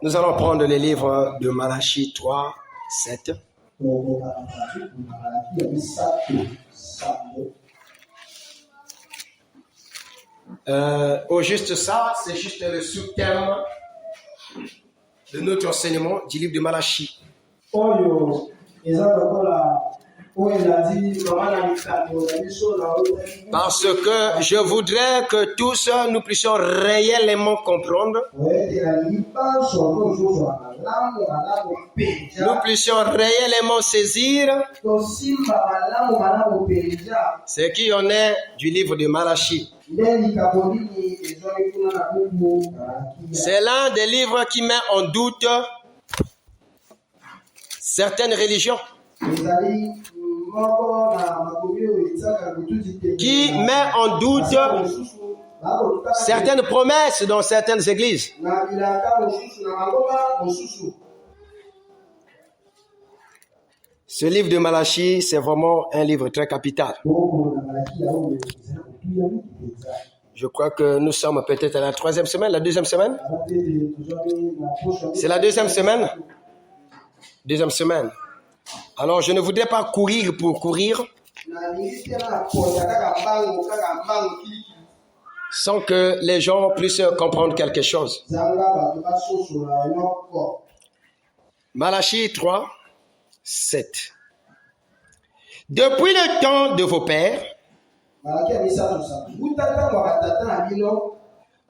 Nous allons prendre le livre de Malachie 3, 7. Au juste ça, c'est juste le sous-thème de notre enseignement du livre de Malachie. Parce que je voudrais que tous nous puissions réellement comprendre, nous puissions réellement saisir ce qui en est du livre de Malachie. C'est l'un des livres qui met en doute certaines religions, qui met en doute certaines promesses dans certaines églises. Ce livre de Malachie, c'est vraiment un livre très capital. Je crois que nous sommes peut-être à la 3e semaine, la 2e semaine. C'est la 2e semaine. 2e semaine. Alors, je ne voudrais pas courir pour courir sans que les gens puissent comprendre quelque chose. Malachie 3, 7. Depuis le temps de vos pères,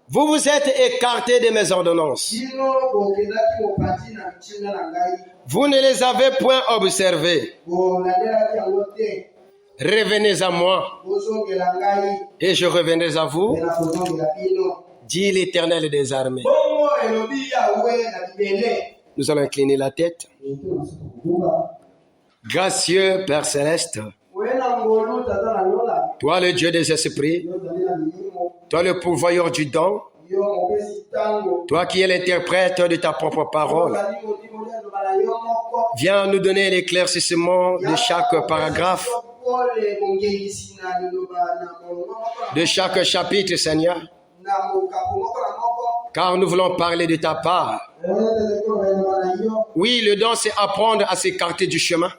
vous vous êtes écartés de mes ordonnances. Vous ne les avez point observées. Revenez à moi, et je reviendrai à vous, dit l'Éternel des armées. Nous allons incliner la tête. Gracieux Père Céleste, toi le Dieu des esprits, toi le pourvoyeur du don, toi qui es l'interprète de ta propre parole, viens nous donner l'éclaircissement de chaque paragraphe, de chaque chapitre, Seigneur, car nous voulons parler de ta part. Oui, le don, c'est apprendre à s'écarter du chemin.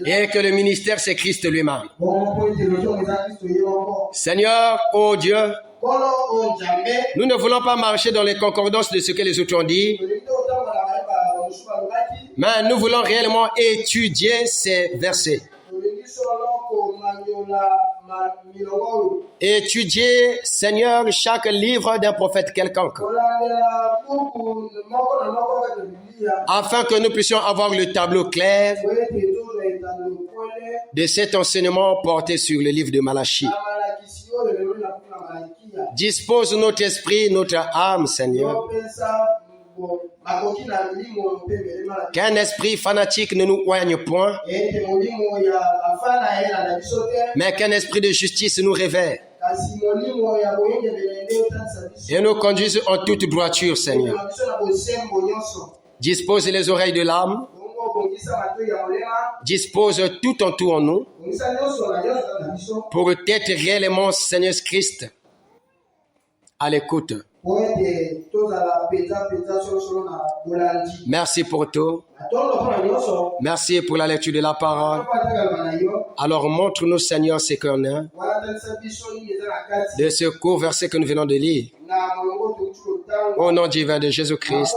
Et que le ministère, c'est Christ lui-même. Seigneur, oh Dieu, nous ne voulons pas marcher dans les concordances de ce que les autres ont dit, mais nous voulons réellement étudier ces versets. Étudier, Seigneur, chaque livre d'un prophète quelconque, afin que nous puissions avoir le tableau clair de cet enseignement porté sur le livre de Malachie. Dispose notre esprit, notre âme, Seigneur. Qu'un esprit fanatique ne nous oigne point, mais qu'un esprit de justice nous réveille et nous conduise en toute droiture, Seigneur. Dispose les oreilles de l'âme, dispose tout en tout en nous pour être réellement, Seigneur Christ, à l'écoute. Merci pour tout. Merci pour la lecture de la parole. Alors montre-nous, Seigneur, ce qu'on a de ce court verset que nous venons de lire. Au nom divin de Jésus-Christ.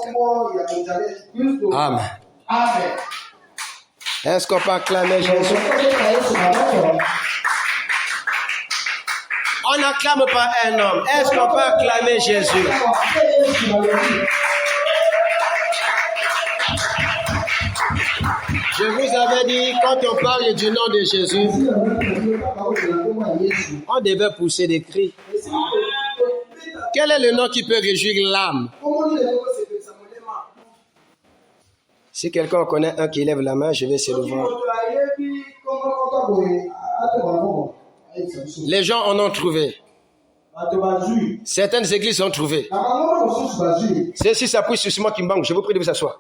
Amen. Est-ce qu'on peut acclamer Jésus? On n'acclame pas un homme. Est-ce qu'on peut acclamer Jésus? Je vous avais dit, quand on parle du nom de Jésus, on devait pousser des cris. Quel est le nom qui peut réjouir l'âme? Si quelqu'un connaît un qui lève la main, je vais essayer de voir. Les gens en ont trouvé. Certaines églises ont trouvé. Ceci s'appuie sur Simon Kimbangu. Je vous prie de vous asseoir.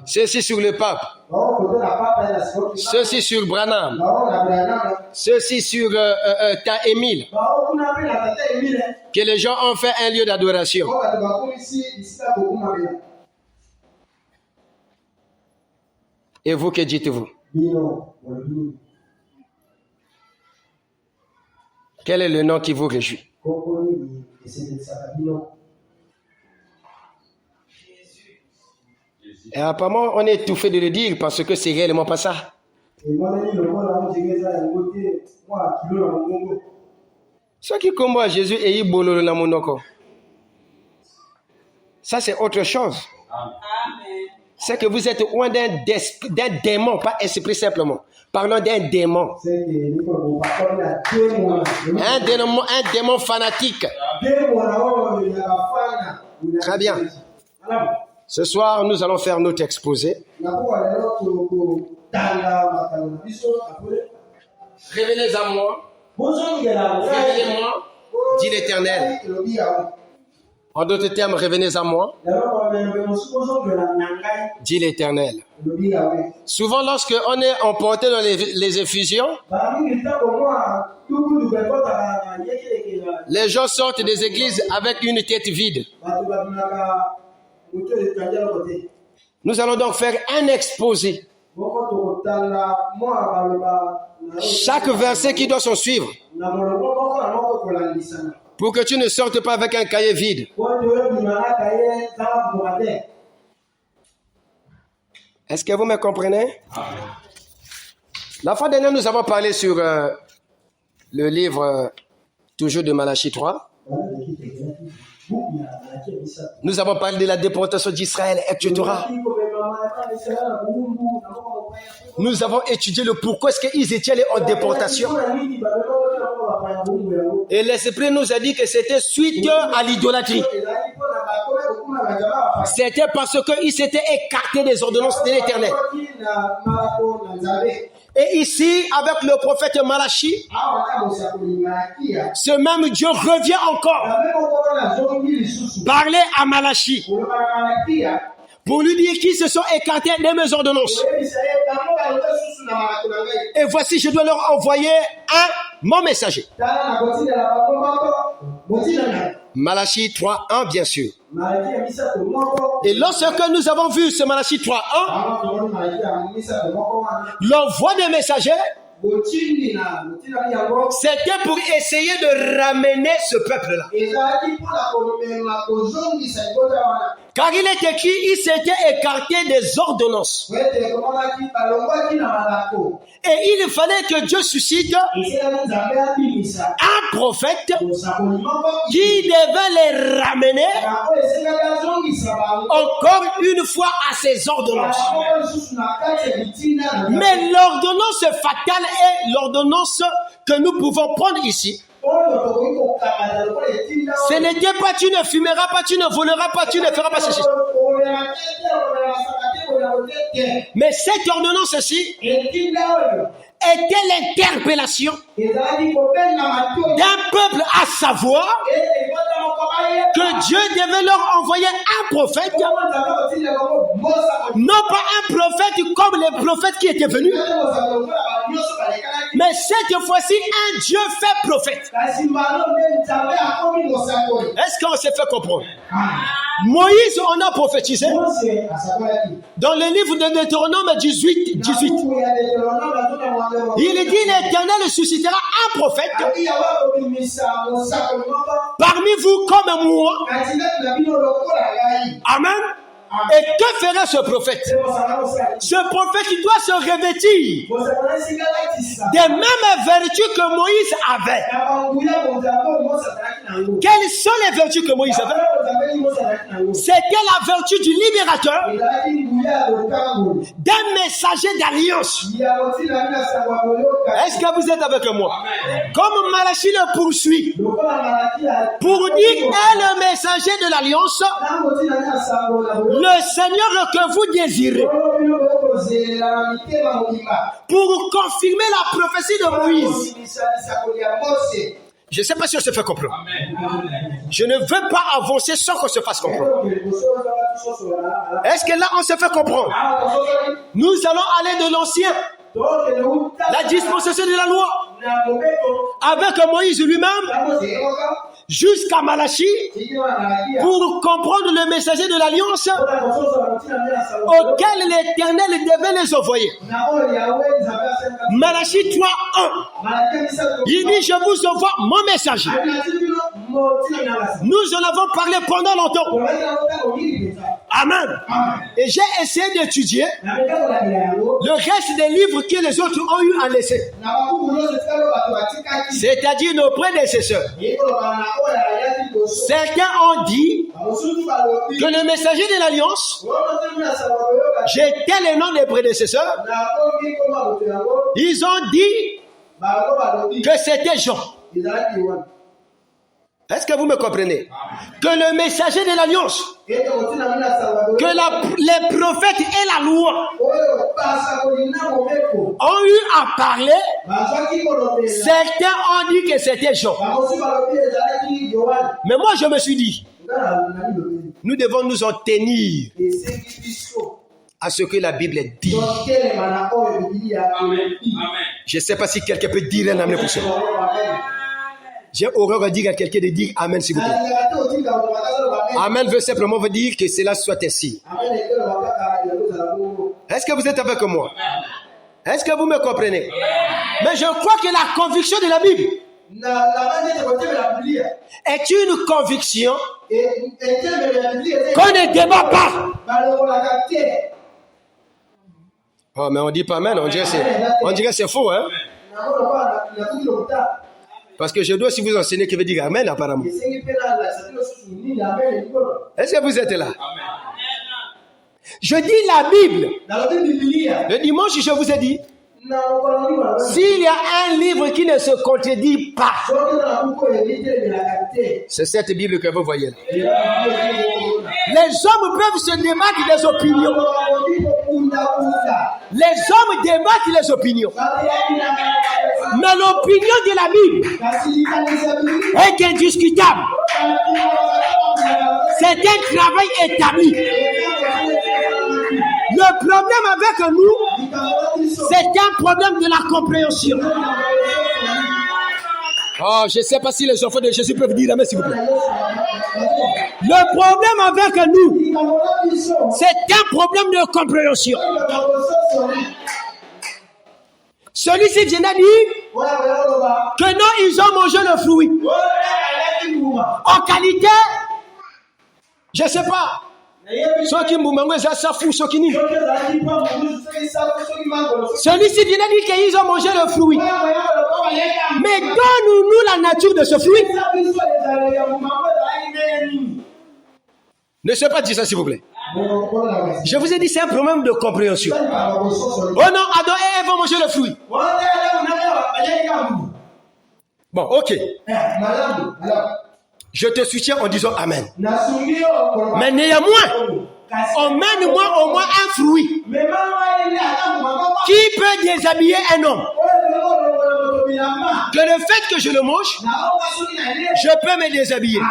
Ceci sur le pape. Ceci sur Branham. Ceci sur Ta Émile. que les gens ont fait un lieu d'adoration. Et vous, que dites-vous? Quel est le nom qui vous réjouit? Et apparemment, on est étouffé de le dire parce que c'est réellement pas ça. Ce qui combat à Jésus et Ibololo na monoko. Ça, c'est autre chose. C'est que vous êtes loin d'un démon, pas esprit simplement. Parlons d'un démon. Un démon fanatique. Très bien. Ce soir, nous allons faire notre exposé. Revenez à moi. Revenez-moi, dit l'Éternel. En d'autres termes, revenez à moi, dit l'Éternel. Souvent, lorsque on est emporté dans les effusions, les gens sortent des églises avec une tête vide. Nous allons donc faire un exposé. Chaque verset qui doit s'en suivre. Pour que tu ne sortes pas avec un cahier vide. Est-ce que vous me comprenez? La fois dernière, nous avons parlé sur le livre toujours de Malachie 3. Nous avons parlé de la déportation d'Israël, etc. Nous avons étudié le pourquoi est-ce qu'ils étaient allés en déportation. Et l'Esprit nous a dit que c'était suite à l'idolâtrie. C'était parce qu'ils s'étaient écartés des ordonnances de l'Éternel. Et ici, avec le prophète Malachie, ce même Dieu revient encore parler à Malachie pour lui dire qu'ils se sont écartés de mes ordonnances. Et voici, je dois leur envoyer mon messager. Malachie 3.1, bien sûr. Et lorsque nous avons vu ce Malachie 3.1, l'envoi des messagers, c'était pour essayer de ramener ce peuple-là. Car il est écrit, il s'était écarté des ordonnances. Et il fallait que Dieu suscite un prophète qui devait les ramener encore une fois à ces ordonnances. Mais l'ordonnance fatale est l'ordonnance que nous pouvons prendre ici. Ce n'était pas tu ne fumeras pas, tu ne voleras pas, tu ne feras pas ceci. Mais cette ordonnance-ci était l'interpellation d'un peuple à savoir que Dieu devait leur envoyer un prophète, non pas un prophète comme les prophètes qui étaient venus, mais cette fois-ci un Dieu fait prophète. Est-ce qu'on s'est fait comprendre? Moïse en a prophétisé dans le livre de Deutéronome 18. Il dit l'Éternel suscitera un prophète parmi vous comme moi. Amen. Et que ferait ce prophète? Ce prophète qui doit se revêtir des mêmes vertus que Moïse avait. Quelles sont les vertus que Moïse avait? C'était la vertu du libérateur, d'un messager d'alliance. Est-ce que vous êtes avec moi? Comme Malachie le poursuit pour dire est le messager de l'alliance, le Seigneur que vous désirez, pour confirmer la prophétie de Moïse. Je ne sais pas si on se fait comprendre. Je ne veux pas avancer sans qu'on se fasse comprendre. Est-ce que là on se fait comprendre? Nous allons aller de l'ancien, la dispensation de la loi, avec Moïse lui-même, jusqu'à Malachie, pour comprendre le messager de l'Alliance auquel l'Éternel devait les envoyer. Malachie 3:1. Il dit, je vous envoie mon messager. Nous en avons parlé pendant longtemps. Amen. Et j'ai essayé d'étudier le reste des livres que les autres ont eu à laisser. C'est-à-dire nos prédécesseurs. Certains ont dit que le messager de l'Alliance, j'étais le nom des prédécesseurs, ils ont dit que c'était Jean. Est-ce que vous me comprenez? Que le messager de l'Alliance, que les prophètes et la loi ont eu à parler, certains ont dit que c'était Jean. Mais moi je me suis dit, nous devons nous en tenir à ce que la Bible dit. Je ne sais pas si quelqu'un peut dire un amen pour ça. J'ai horreur de dire à quelqu'un de dire Amen, s'il vous plaît. Amen veut simplement vous dire que cela soit ainsi. Est-ce que vous êtes avec moi? Est-ce que vous me comprenez? Mais je crois que la conviction de la Bible est une conviction qu'on ne débat pas. Oh, mais on dit pas Amen, on dirait que c'est faux, hein? Parce que je dois aussi vous enseigner qui veut dire Amen apparemment. Est-ce que vous êtes là? Je dis la Bible. Le dimanche, je vous ai dit, s'il y a un livre qui ne se contredit pas, c'est cette Bible que vous voyez là. Les hommes peuvent se débattre des opinions. Les hommes débattent les opinions. Mais l'opinion de la Bible est indiscutable. C'est un travail établi. Le problème avec nous, c'est un problème de la compréhension. Oh, je ne sais pas si les enfants de Jésus peuvent dire Amen, s'il vous plaît. Le problème avec nous, c'est un problème de compréhension. Celui-ci vient de dire que non, ils ont mangé le fruit. En qualité, je ne sais pas. Celui-ci vient de dire qu'ils ont mangé le fruit. Mais donne-nous la nature de ce fruit. Ne sais pas dire ça, s'il vous plaît. Je vous ai dit, c'est un problème de compréhension. Oh non, Adam et Ève vont manger le fruit. Bon, ok. Je te soutiens en disant Amen. Mais néanmoins, emmène-moi au moins un fruit qui peut déshabiller un homme. Que le fait que je le mange, je peux me déshabiller.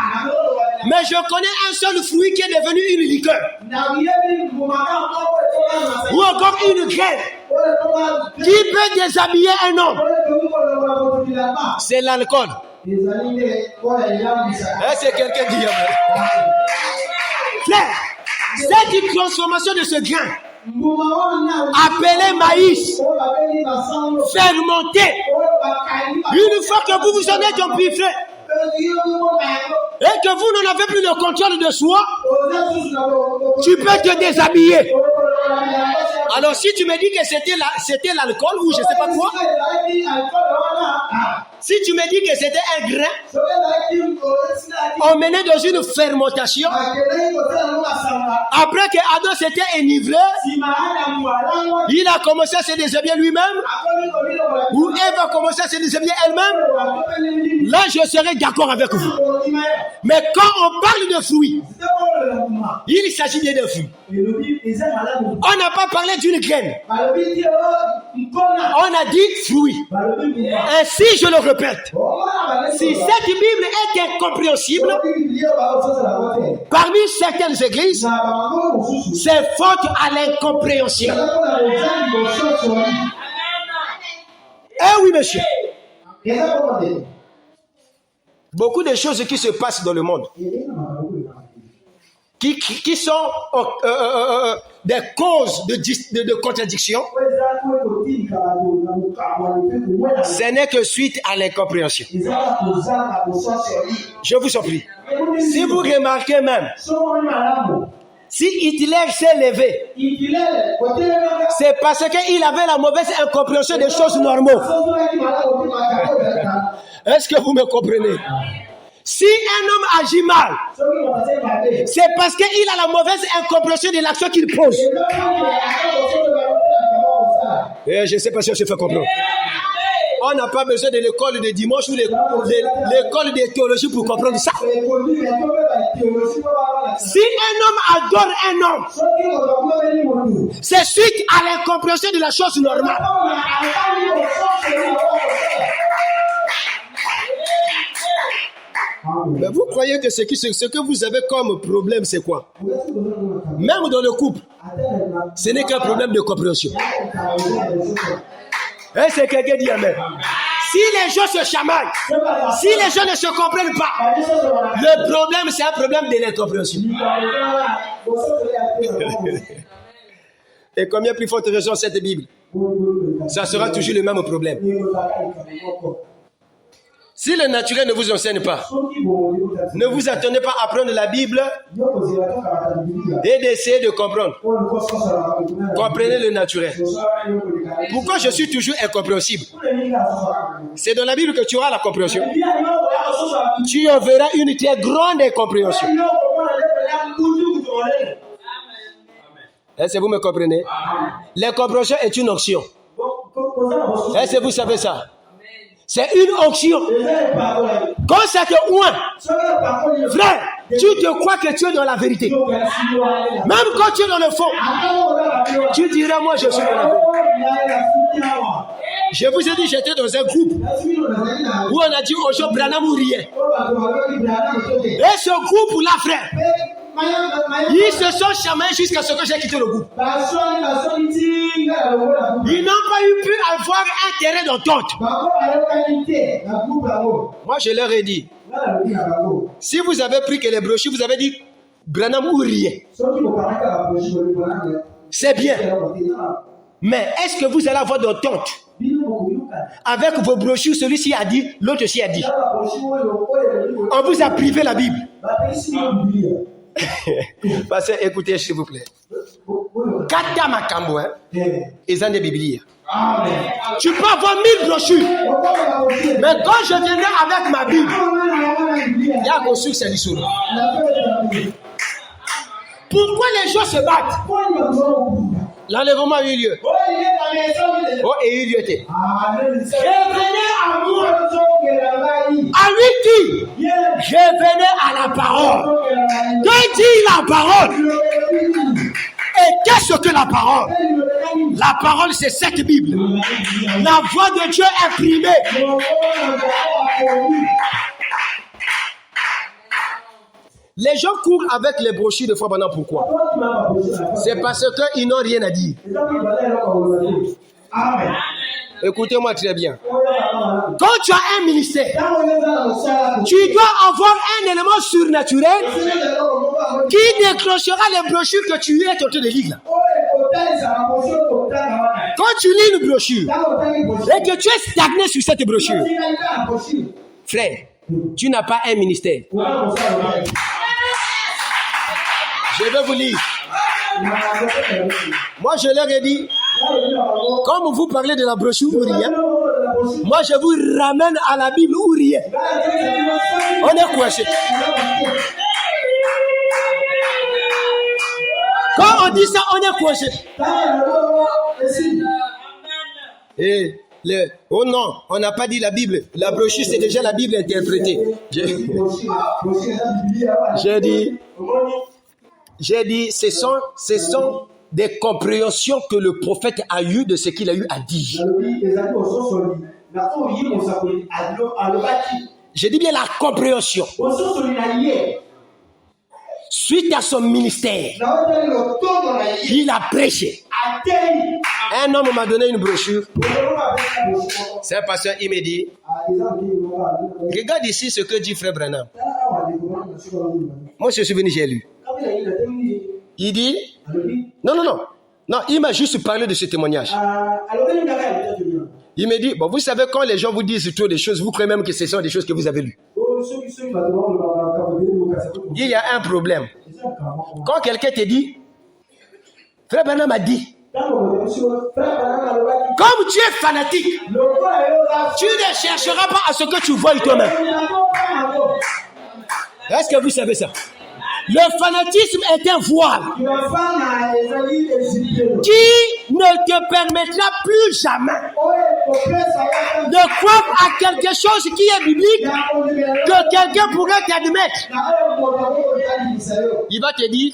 Mais je connais un seul fruit qui est devenu une liqueur. Ou encore une graine qui peut déshabiller un homme. C'est l'alcool. Est-ce que quelqu'un dit Amen? Frère, cette transformation de ce grain appelé maïs fermenté, une fois que vous vous en êtes empiffré et que vous n'en avez plus le contrôle de soi, tu peux te déshabiller. Alors si tu me dis que c'était l'alcool ou je ne sais pas quoi, si tu me dis que c'était un grain emmené dans une fermentation, après que Adam s'était enivré, il a commencé à se déshabiller lui-même, ou Ève a commencé à se déshabiller elle-même, là je serai d'accord avec vous. Mais quand on parle de fruits, il s'agit bien de fruits. On n'a pas parlé d'une graine. On a dit fruit. Ainsi, je le répète. Si cette Bible est incompréhensible, parmi certaines églises, c'est faute à l'incompréhension. Eh oui, monsieur. Beaucoup de choses qui se passent dans le monde, qui sont des causes de contradiction, ce n'est que suite à l'incompréhension. Je vous en prie. Si vous remarquez même, si Hitler s'est levé, c'est parce qu'il avait la mauvaise incompréhension des choses normales. Est-ce que vous me comprenez? Si un homme agit mal, c'est parce qu'il a la mauvaise incompréhension de l'action qu'il pose. Et je ne sais pas si on se fait comprendre. On n'a pas besoin de l'école de dimanche ou l'école de théologie pour comprendre ça. Si un homme adore un homme, c'est suite à l'incompréhension de la chose normale. Mais vous croyez que ce que vous avez comme problème, c'est quoi? Même dans le couple, ce n'est qu'un problème de compréhension. Est-ce que quelqu'un dit amen? Si les gens se chamaillent, si les gens ne se comprennent pas, le problème, c'est un problème de l'incompréhension. Et combien plus forte raison cette Bible? Ça sera toujours le même problème. Si le naturel ne vous enseigne pas, ne vous attendez pas à prendre la Bible et d'essayer de comprendre. Comprenez le naturel. Pourquoi je suis toujours incompréhensible? C'est dans la Bible que tu auras la compréhension. Tu en verras une très grande incompréhension. Est-ce que vous me comprenez? L'incompréhension est une onction. Est-ce que vous savez ça? C'est une onction. Quand ça te oint, frère, tu te crois que tu es dans la vérité. Même quand tu es dans le fond, tu diras, moi je suis dans la vérité. Je vous ai dit, j'étais dans un groupe où on a dit aux gens, Branham ou rien. Et ce groupe-là, frère, ils se sont chamaillés jusqu'à ce que j'ai quitté le groupe. Ils n'ont pas pu avoir un terrain d'entente. Moi, je leur ai dit, si vous avez pris que les brochures, vous avez dit Branham ou rien. C'est bien. Mais est-ce que vous allez avoir d'entente avec vos brochures? Celui-ci a dit, l'autre aussi a dit. On vous a privé la Bible. Parce que, écoutez, s'il vous plaît. Kata makambo, ils ont des bibliques. Tu peux avoir 1000 brochures. Mais quand je viendrai avec ma Bible, il y a un succès du. Pourquoi les gens se battent? L'enlèvement a eu lieu. Oh, et eu lieu. Je venais à moi. À lui dit, je venais à la parole. Que dit la parole? Et qu'est-ce que la parole? La parole, c'est cette Bible. La voix de Dieu imprimée. Les gens courent avec les brochures de Frère Branham. Pourquoi? C'est parce qu'ils n'ont rien à dire. Écoutez-moi très bien. Quand tu as un ministère, tu dois avoir un élément surnaturel qui déclenchera les brochures que tu es tenté de lire. Quand tu lis une brochure et que tu es stagné sur cette brochure, frère, tu n'as pas un ministère. Je vais vous lire. Moi, je leur ai dit, comme vous parlez de la brochure ou rien, moi, je vous ramène à la Bible ou rien. On est coincé. Quand on dit ça, on est coincé. Et oh non, on n'a pas dit la Bible. La brochure, c'est déjà la Bible interprétée. J'ai dit, ce sont des compréhensions que le prophète a eues de ce qu'il a eu à dire. J'ai dit bien la compréhension. suite à son ministère, il a prêché. Un homme m'a donné une brochure. C'est un pasteur, il m'a dit, regarde ici ce que dit Frère Branham. Moi, je suis venu, j'ai lu. Il dit, non, il m'a juste parlé de ce témoignage. Il m'a dit, bon, vous savez, quand les gens vous disent trop des choses, vous croyez même que ce sont des choses que vous avez lues. Il y a un problème. Quand quelqu'un te dit, Frère Branham a dit, comme tu es fanatique, tu ne chercheras pas à ce que tu vois toi-même. Est-ce que vous savez ça? Le fanatisme est un voile qui ne te permettra plus jamais de croire à quelque chose qui est biblique que quelqu'un pourrait t'admettre. Il va te dire,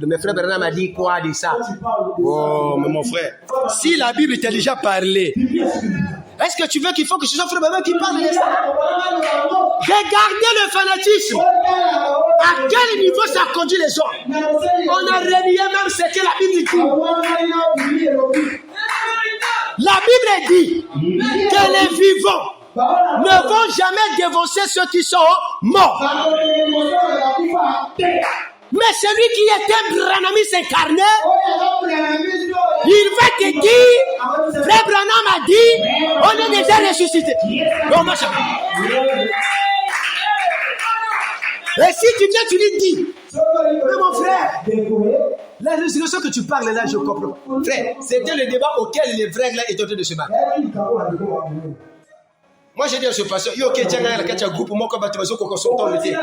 mais Frère Branham a dit quoi de ça? Oh, mais mon frère, si la Bible t'a déjà parlé, est-ce que tu veux qu'il faut que ce soit Frère Branham qui parle de ça? Regardez le fanatisme. À quel niveau ça conduit les gens? On a renié même ce que la Bible dit. La Bible dit que les vivants ne vont jamais dévancer ceux qui sont morts. Mais celui qui était Branhamiste incarné, il va te dire, Frère Branham a dit, on est déjà ressuscité. Bon, machin. Et si tu viens, tu lui dis, mais mon frère, la résurrection que tu parles là, je comprends. Frère, c'était le débat auquel les vrais là étaient en train de se battre. Moi, j'ai dit à ce pasteur, yo, ok, tiens, la katia groupe, moi, comme tu vas se consulter le thé.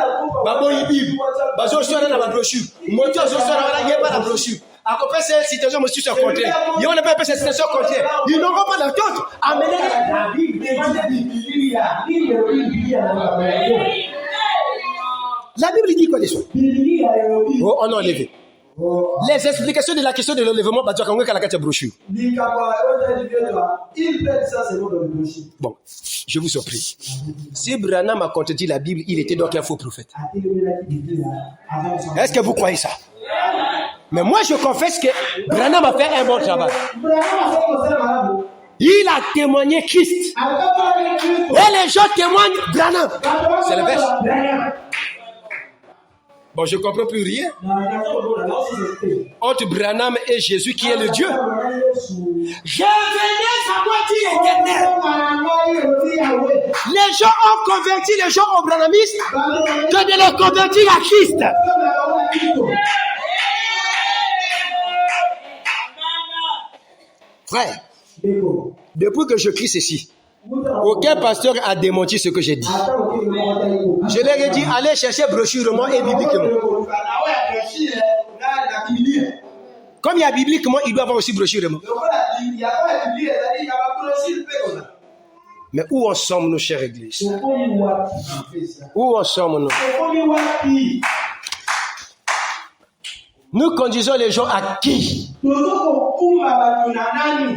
Babo, il bib. Bazo, je suis dans la brochure. Moi, tu as je suis là, il n'y a pas la brochure. À peu près, cette situation, monsieur, c'est contraire. Il n'y a pas cette situation contraire. Ils n'auront pas la tente. Amenez la Bible. La Bible dit quoi des choses? Oh, on a enlevé. Les explications de la question de l'enlèvement, bah, tu as compris qu'à la carte brochure. Bon, je vous surpris. Si Branham a contredit la Bible, il était donc un faux prophète. Est-ce que vous croyez ça? Mais moi, je confesse que Branham a fait un bon travail. Il a témoigné Christ. Et les gens témoignent Branham. C'est le verset. Bon, je ne comprends plus rien. Entre Branham et Jésus qui est le Dieu. Je venais savoir qui est éternel. Les gens ont converti les gens au branhamisme que de les convertir à Christ. Frère, depuis que je crie ceci, aucun pasteur a démenti ce que j'ai dit. Je leur ai dit, allez chercher brochurement et bibliquement. Comme il y a bibliquement, il doit y avoir aussi brochurement. Mais où en sommes-nous, chère Église? Où en sommes-nous? Nous conduisons les gens à qui?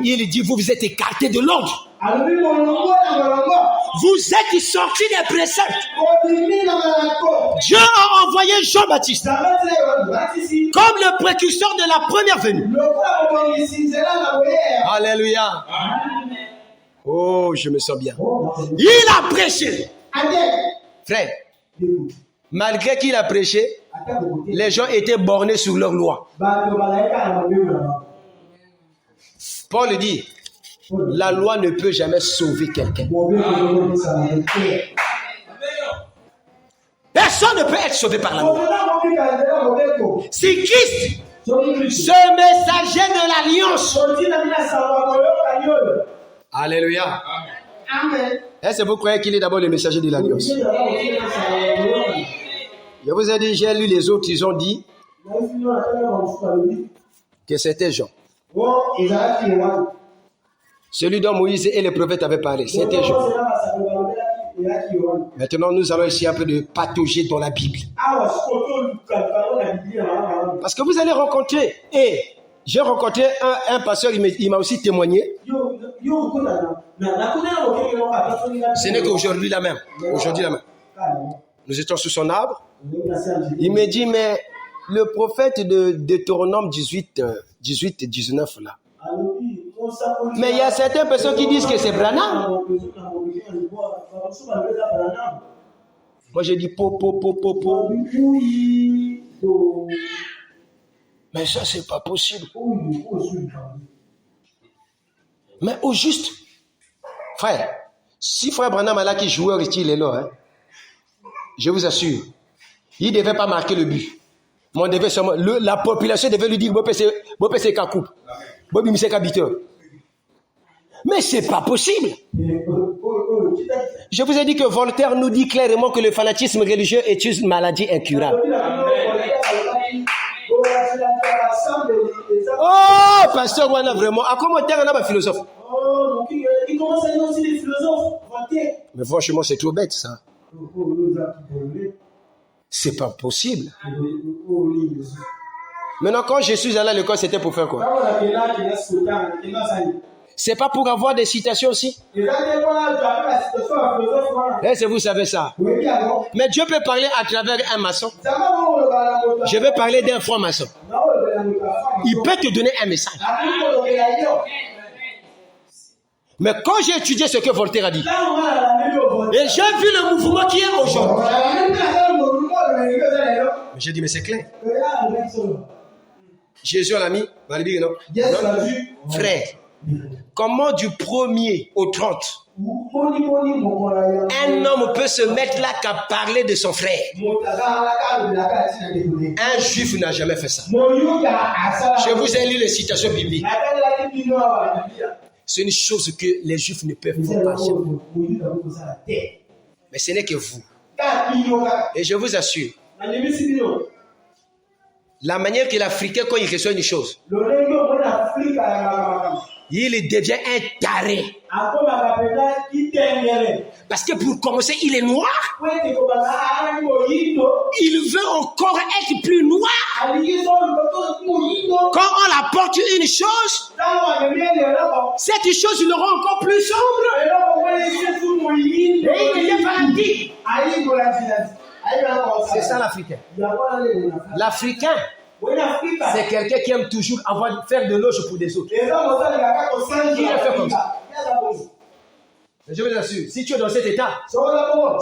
Il dit, vous êtes écartés de l'ordre. Vous êtes sortis des préceptes. Dieu a envoyé Jean-Baptiste comme le précurseur de la première venue. Alléluia. Oh, je me sens bien. Il a prêché. Frère, malgré qu'il a prêché, les gens étaient bornés sur leur loi. Paul dit, la loi ne peut jamais sauver quelqu'un. Personne ne peut être sauvé par la loi. C'est Christ, ce messager de l'alliance. Alléluia. Est-ce que vous croyez qu'il est d'abord le messager de l'alliance? Je vous ai dit, j'ai lu les autres, ils ont dit que c'était Jean. Celui dont Moïse et les prophètes avaient parlé, c'était Jean. Maintenant, nous allons essayer un peu de patauger dans la Bible. Parce que vous allez rencontrer, et j'ai rencontré un pasteur, il m'a aussi témoigné. Ce n'est qu'aujourd'hui la même. Aujourd'hui la même. Nous étions sous son arbre. Il me dit, mais le prophète de Deutéronome 18 et 19 là. Mais il y a certaines personnes qui disent que c'est Branham. Moi j'ai dit po. Mais ça c'est pas possible. Mais au juste, frère, si frère Branham est là qui joueur il est là, hein, je vous assure, il ne devait pas marquer le but. Mais on devait seulement, la population devait lui dire, c'est Kakou, c'est habiteur. Mais c'est pas possible. Je vous ai dit que Voltaire nous dit clairement que le fanatisme religieux est une maladie incurable. Oh, pasteur Wana, vraiment. À comment on a un philosophe? Il commence à dire aussi des philosophes. Mais franchement, c'est trop bête, ça. C'est pas possible. Maintenant, quand je suis allé à l'école, c'était pour faire quoi? C'est pas pour avoir des citations aussi? Est-ce que vous savez ça? Mais Dieu peut parler à travers un maçon. Je vais parler d'un franc-maçon. Il peut te donner un message. Mais quand j'ai étudié ce que Voltaire a dit, et j'ai vu le mouvement qui est aujourd'hui, j'ai dit, mais c'est clair. Jésus l'a mis, non? Frère, comment du 1er au 30, un homme peut se mettre là qu'à parler de son frère? Un juif n'a jamais fait ça. Je vous ai lu les citations bibliques. C'est une chose que les juifs ne peuvent pas faire. Mais ce n'est que vous. Et je vous assure, la manière que l'Africain, quand il reçoit une chose, il devient un taré. Parce que pour commencer, il est noir. Il veut encore être plus noir. Quand on apporte une chose, cette chose le rend encore plus sombre. Et il devient fanatique. C'est ça l'Africain. L'Africain, c'est quelqu'un qui aime toujours faire de l'eau pour des autres. Qui le fait comme ça. Je vous assure, si tu es dans cet état,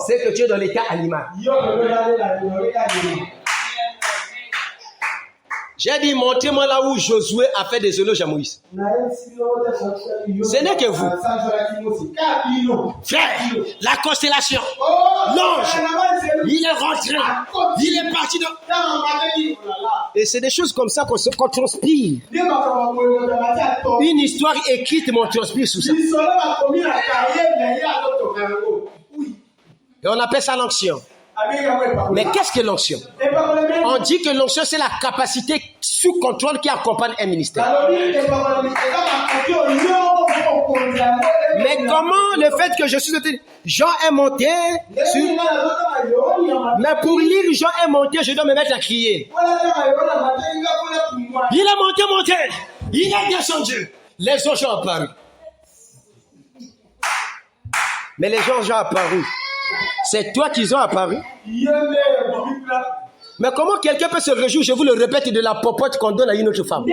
c'est que tu es dans l'état animal. J'ai dit, montrez-moi là où Josué a fait des éloges à Moïse. Ce n'est que vous. Frère, la constellation, l'ange, il est rentré, il est parti de... Et c'est des choses comme ça qu'on transpire. Une histoire écrite, mais on transpire sous ça. Et on appelle ça l'onction. Mais qu'est-ce que l'onction? On dit que l'onction, c'est la capacité sous contrôle qui accompagne un ministère. Mais comment le fait que je suis... Jean est monté sur... Mais pour lire Jean est monté, je dois me mettre à crier. Il est monté. Il est descendu. Les anges ont apparu. Mais les anges ont apparu. C'est toi qui ont apparu. Mais comment quelqu'un peut se réjouir, je vous le répète, de la popote qu'on donne à une autre femme?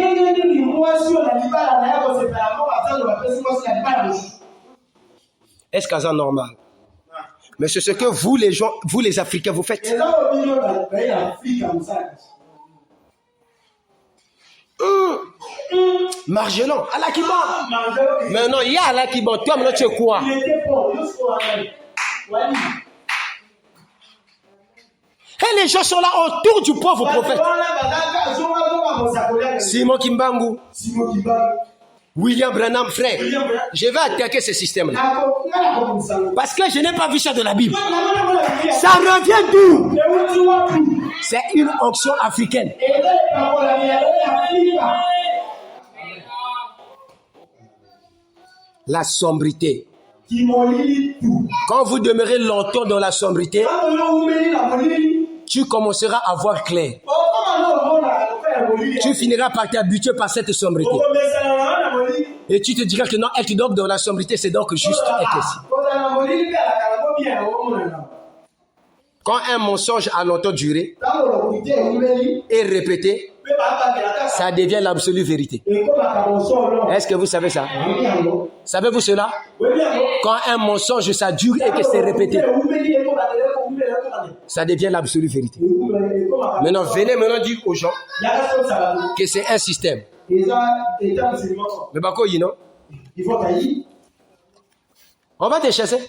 Est-ce que c'est normal? Mais c'est ce que vous les gens, vous les Africains, vous faites. Margelon, Alakiban. Mais non, il y a Alakiban. Toi, maintenant, tu es quoi? Et les gens sont là autour du pauvre prophète. Simon Kimbangu, William Branham, frère. Je vais attaquer ce système-là. Parce que je n'ai pas vu ça de la Bible. Ça revient d'où? C'est une onction africaine. La sombrité. Quand vous demeurez longtemps dans la sombrité, tu commenceras à voir clair. Tu finiras par t'habituer par cette sombrité. Et tu te diras que non, être donc dans la sombrité, c'est donc juste être ici. Quand un mensonge a longtemps duré et répété, ça devient l'absolue vérité. Est-ce que vous savez ça? Savez-vous cela? Quand un mensonge, ça dure et que c'est répété, ça devient l'absolue vérité. Maintenant, venez maintenant dire aux gens que c'est un système. Mais Bako, non? On va te chasser.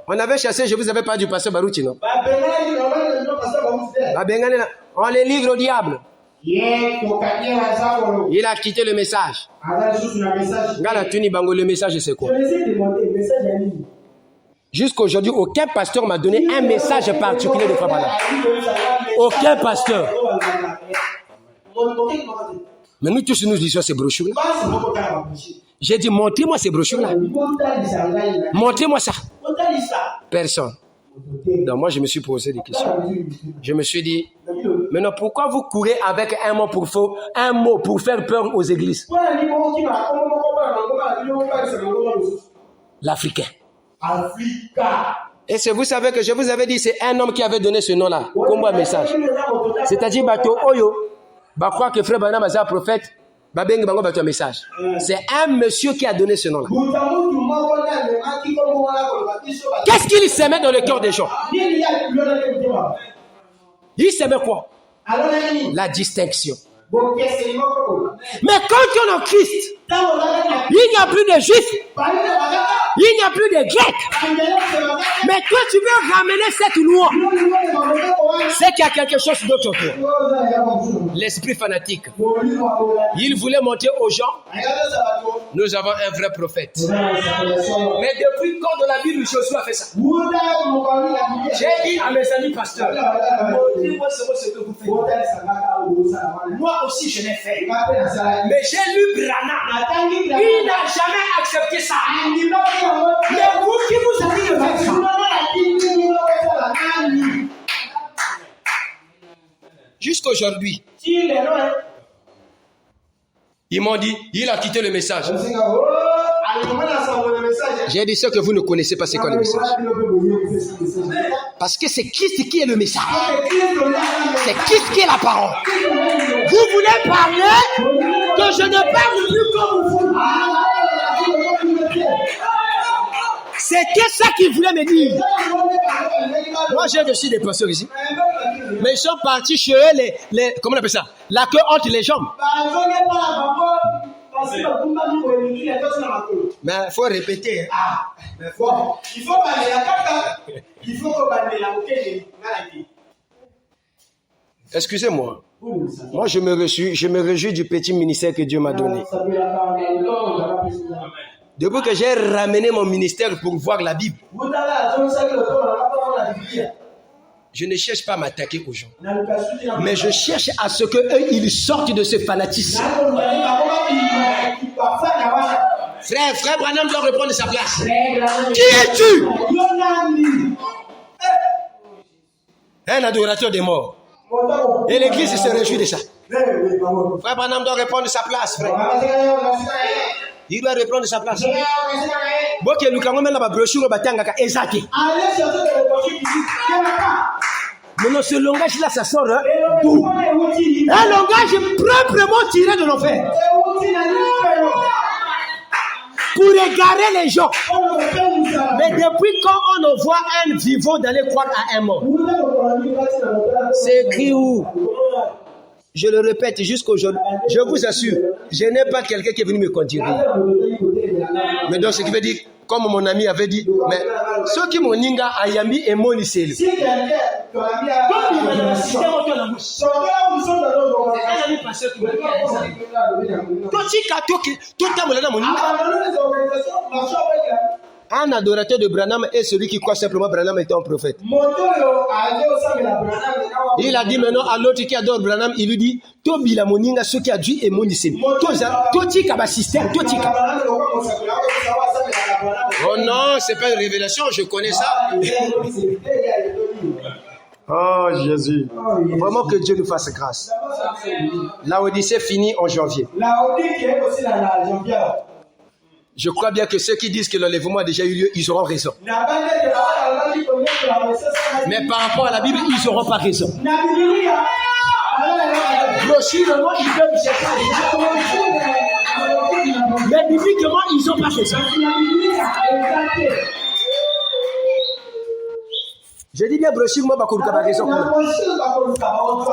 On avait chassé, je vous avais pas du pasteur Barouti, non? On les livre au diable. Il a quitté le message. Le message, c'est quoi? Jusqu'aujourd'hui, aucun pasteur m'a donné un message particulier de Frabana. Aucun pasteur. Mais nous tous, nous disons ces brochures-là. J'ai dit, montrez-moi ces brochures-là. Montrez-moi ça. Personne. Donc moi, je me suis posé des questions. Je me suis dit, maintenant, pourquoi vous courez avec un mot pour faire peur aux églises? L'Africain. Et vous savez que je vous avais dit, c'est un homme qui avait donné ce nom-là, comme un message. C'est-à-dire, Bato Oyo, bah croire que Frère Branham est un prophète, bah beng bango bato un message. C'est un monsieur qui a donné ce nom-là. Qu'est-ce qu'il s'aimait dans le cœur des gens? Il s'aimait quoi? La distinction. Mais quand on est en Christ, il n'y a plus de Juifs, il n'y a plus de Grecs. Mais toi, tu veux ramener cette loi. C'est qu'il y a quelque chose d'autre. L'esprit fanatique. Il voulait montrer aux gens, nous avons un vrai prophète. Mais depuis quand dans la Bible, Josué a fait ça? J'ai dit à mes amis pasteurs, montrez-moi ce que vous faites. Moi aussi, je l'ai fait. Mais j'ai lu Branham. Il n'a jamais accepté ça. Mais vous qui vous avez de faire ça. Jusqu'aujourd'hui, ils m'ont dit, il a quitté le message. J'ai dit ce que vous ne connaissez pas, c'est quoi le message? Parce que c'est Christ qui est le message. C'est Christ qui est la parole. Vous voulez parler que je ne parle plus comme vous. C'était ça qu'il voulait me dire. Moi, j'ai reçu des pasteurs ici. Mais ils sont partis chez eux, comment on appelle ça? La queue entre les jambes. Mais il faut répéter. Il faut excusez-moi. Moi, je me réjouis du petit ministère que Dieu m'a donné. Depuis que j'ai ramené mon ministère pour voir la Bible, je ne cherche pas à m'attaquer aux gens. Mais je cherche à ce qu'eux, ils sortent de ce fanatisme. Frère Branham doit reprendre sa place. Qui es-tu? Un adorateur des morts. Et l'église se réjouit de ça. Frère Branham doit reprendre sa place, frère. Il doit reprendre sa place. Mais non, ce langage-là, ça sort d'où? Un langage proprement tiré de l'enfer. Pour égarer les gens. Mais depuis quand on voit un vivant d'aller croire à un mort? C'est écrit où? Je le répète jusqu'aujourd'hui. Je vous assure, je n'ai pas quelqu'un qui est venu me contredire. Mais donc, ce qui veut dire, comme mon ami avait dit, mais ceux qui m'ont ninga ayami et mon isel. Un adorateur de Branham est celui qui croit simplement Branham étant un prophète. Il a dit maintenant à l'autre qui adore Branham, il lui dit Tobi la moninga ce qui a dit et monissim. Totika ba système, totika. Oh non, c'est pas une révélation, je connais ça. Oh Jésus. Vraiment que Dieu nous fasse grâce. La Odyssée finit en janvier. Je crois bien que ceux qui disent que l'enlèvement a déjà eu lieu, ils auront raison. Mais par rapport à la Bible, ils n'auront pas raison. Grossièrement, ils peuvent chercher. Mais bibliquement, ils n'ont pas raison. Je dis bien grossièrement, ils n'ont pas raison.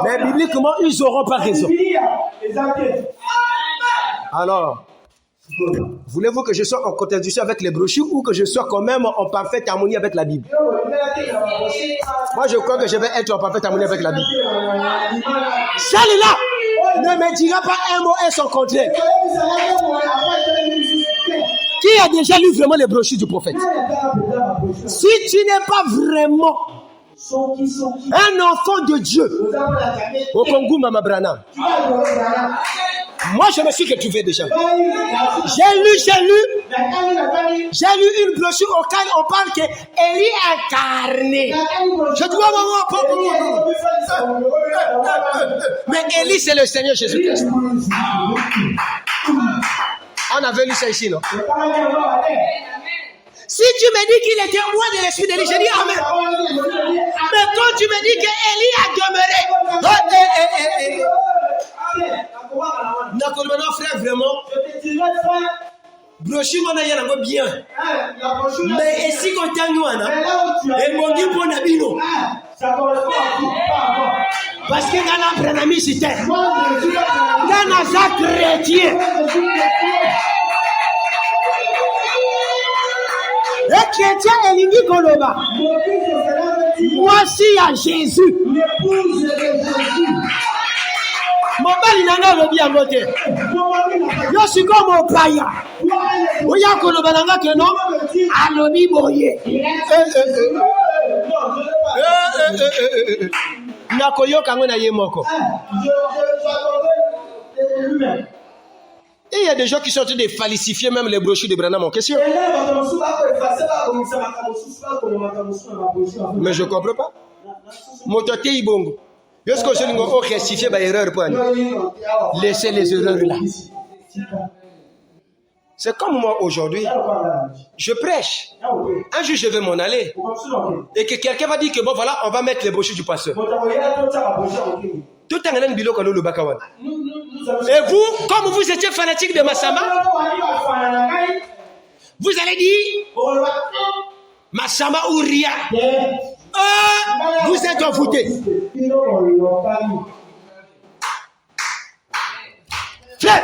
Mais bibliquement, ils n'auront pas raison. Alors, voulez-vous que je sois en contradiction avec les brochures ou que je sois quand même en parfaite harmonie avec la Bible? Moi, je crois que je vais être en parfaite harmonie avec la Bible. Celle-là ne me dira pas un mot et son contraire. Qui a déjà lu vraiment les brochures du prophète? Si tu n'es pas vraiment un enfant de Dieu, au Congo, Mama Branham, moi je me suis retrouvé déjà. J'ai lu une brochure auquel on parle que Élie incarné. Je dis, mais Élie c'est le Seigneur Jésus-Christ. On avait lu ça ici, non? Si tu me dis qu'il était loin de l'esprit d'Élie, je dis Amen. Mais quand tu me dis qu'Élie a demeuré, Nakolmano frère, vraiment, brochure on a bien. Mais ici quand tu as nous, et mon Dieu pour Nabino. Parce que dans la Branhami c'était, dans la chrétien. Les chrétiens éliminent Koloba. Voici à Jésus. Mon bal il en a le bien voté. Je suis comme un païen. Vous y a Koloba nanga que non? Alobi boye. Nakoyo kangona yemoko. Et il y a des gens qui sont en train de falsifier même les brochures de Branham en question. Mais je ne comprends pas. Motote Ibongo. Est-ce que je vais rectifier les erreurs pour laisser les erreurs là? C'est comme moi aujourd'hui. Je prêche. Un jour je vais m'en aller. Et que quelqu'un va dire que bon voilà, on va mettre les brochures du pasteur. Tout un an bilo kalo le bakawan. Et vous, comme vous étiez fanatique de Massamba, vous allez dire Massamba ou Ria. Vous êtes envoûtés. Frère,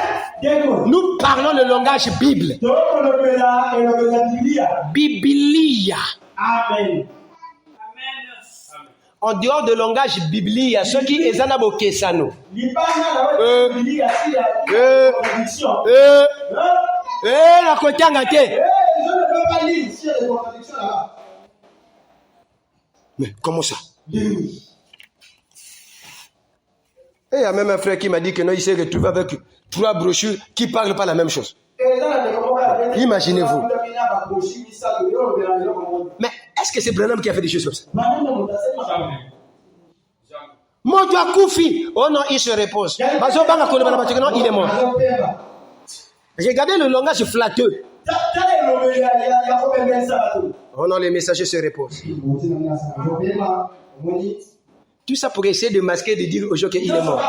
nous parlons le langage Bible. Biblia. Amen. En dehors de langage biblique, ceux qui est en abokesano. La côté engagé. Mais comment ça? Et il y a même un frère qui m'a dit que non, il s'est retrouvé avec 3 brochures qui ne parlent pas la même chose. Imaginez-vous. Mais est-ce que c'est Branham qui a fait des choses comme ça? Moto Koufi. Oh non, il se repose. Il est mort. Regardez le langage flatteux. Oh non, les messagers se reposent. Tout ça pour essayer de masquer, de dire aux gens qu'il est mort.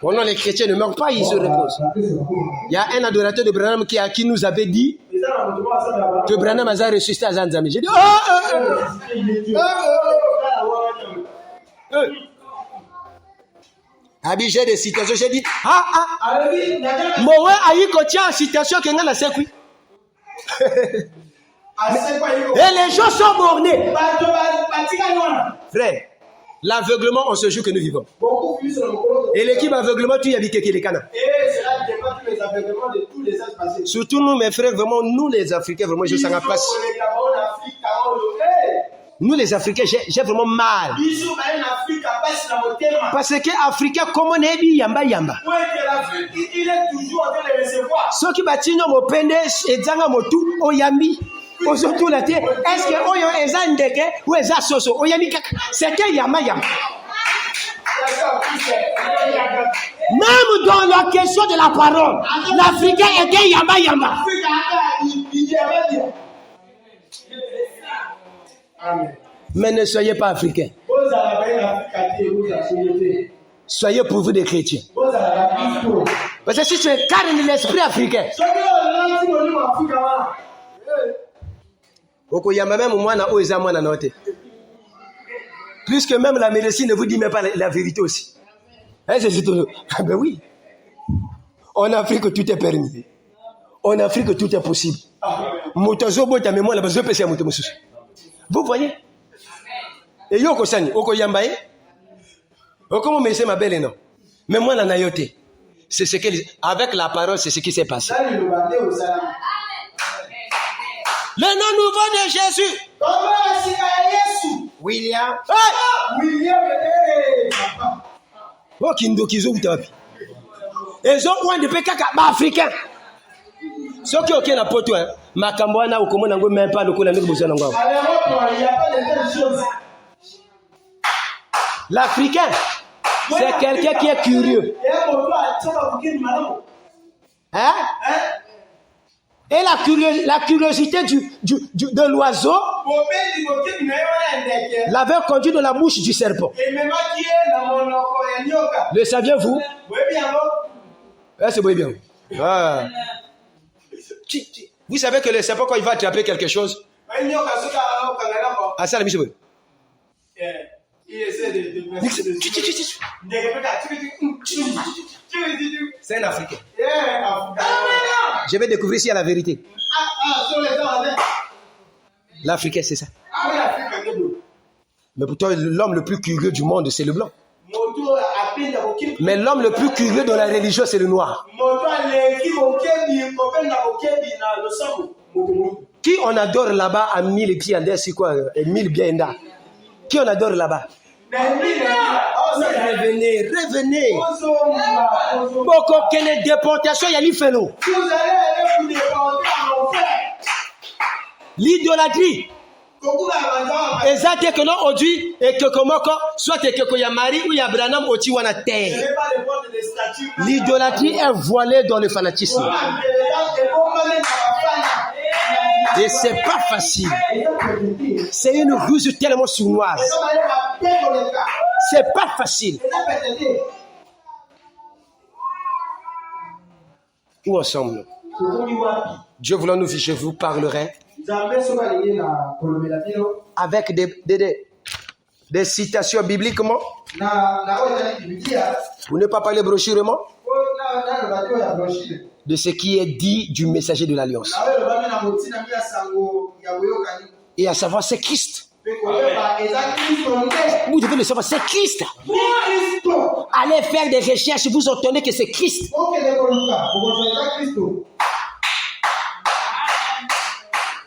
Oh non, les chrétiens ne meurent pas, ils se reposent. Il y a un adorateur de Branham qui nous avait dit que Branham a ressuscité à Zanzami. J'ai dit, j'ai des citations, j'ai dit, Moé a eu qu'on tient en citation qu'il y a la sécu. Et les gens sont bornés. Frère, l'aveuglement en ce jour que nous vivons. Et l'équipe aveuglement, tu y habites qui les canards. Surtout nous, mes frères, vraiment, nous les Africains, vraiment, je sens la place. Nous les Africains, j'ai vraiment mal. Parce que Africain, comme on est dit, yamba yamba. Il est toujours en train de recevoir. Ceux qui bâtissent nos pendes et zanga motu oyambi. Surtout là, est-ce que oyo ezandeke ou ezasoso oyambi c'est que yamba yamba. Même dans la question de la parole, l'Africain était yamba yamba. Mais ne soyez pas africains. Soyez pour vous des chrétiens. Parce que si tu incarnes l'esprit africain, plus que même la médecine ne vous dit même pas la vérité aussi. Hein, ah ben oui. En Afrique, tout est permis. En Afrique, tout est possible. Vous voyez? Et yoko sani, oko yambaye. Comment me c'est ma belle non? Mais moi la nayote. C'est ce qu'elle avec la parole, c'est ce qui s'est passé. Le nom nouveau de Jésus. William. William. Oh kindo kizo utapi. Ezo kwa de pekaka ba africain. Soki oké na poto makambo wana ukomona ngo même pas lokola ndeko bozana ngwa. L'Africain, c'est quelqu'un qui est curieux. Hein? Et la curiosité de l'oiseau l'avait conduit dans la bouche du serpent. Le saviez-vous? C'est bien. Ah. Vous savez que le serpent, quand il va attraper quelque chose, ah, ça, la mission. Il essaie de c'est un Africain. Je vais découvrir s'il y a la vérité. L'Africain, c'est ça. Mais pourtant, l'homme le plus curieux du monde, c'est le blanc. Mais l'homme le plus curieux dans la religion, c'est le noir. Qui on adore là-bas à 1000 pieds, c'est quoi? 1000 biens. Qui on adore là-bas? Revenez. Beaucoup de déportation, il y a l'ifélo. L'idolâtrie. Exactement que non aujourd'hui et que comment soit que y a Marie ou y a Branham au Tiwana terre. L'idolâtrie est voilée dans le fanatisme. Et c'est pas facile. C'est une ruse tellement sournoise. C'est pas facile. Où ensemble? Dieu voulant nous, je vous parlerai avec des citations bibliquement. Vous ne pas parler brochurement de ce qui est dit du messager de l'Alliance. Et à savoir, c'est Christ. Vous devez le savoir, c'est Christ. Allez faire des recherches, vous entendez que c'est Christ.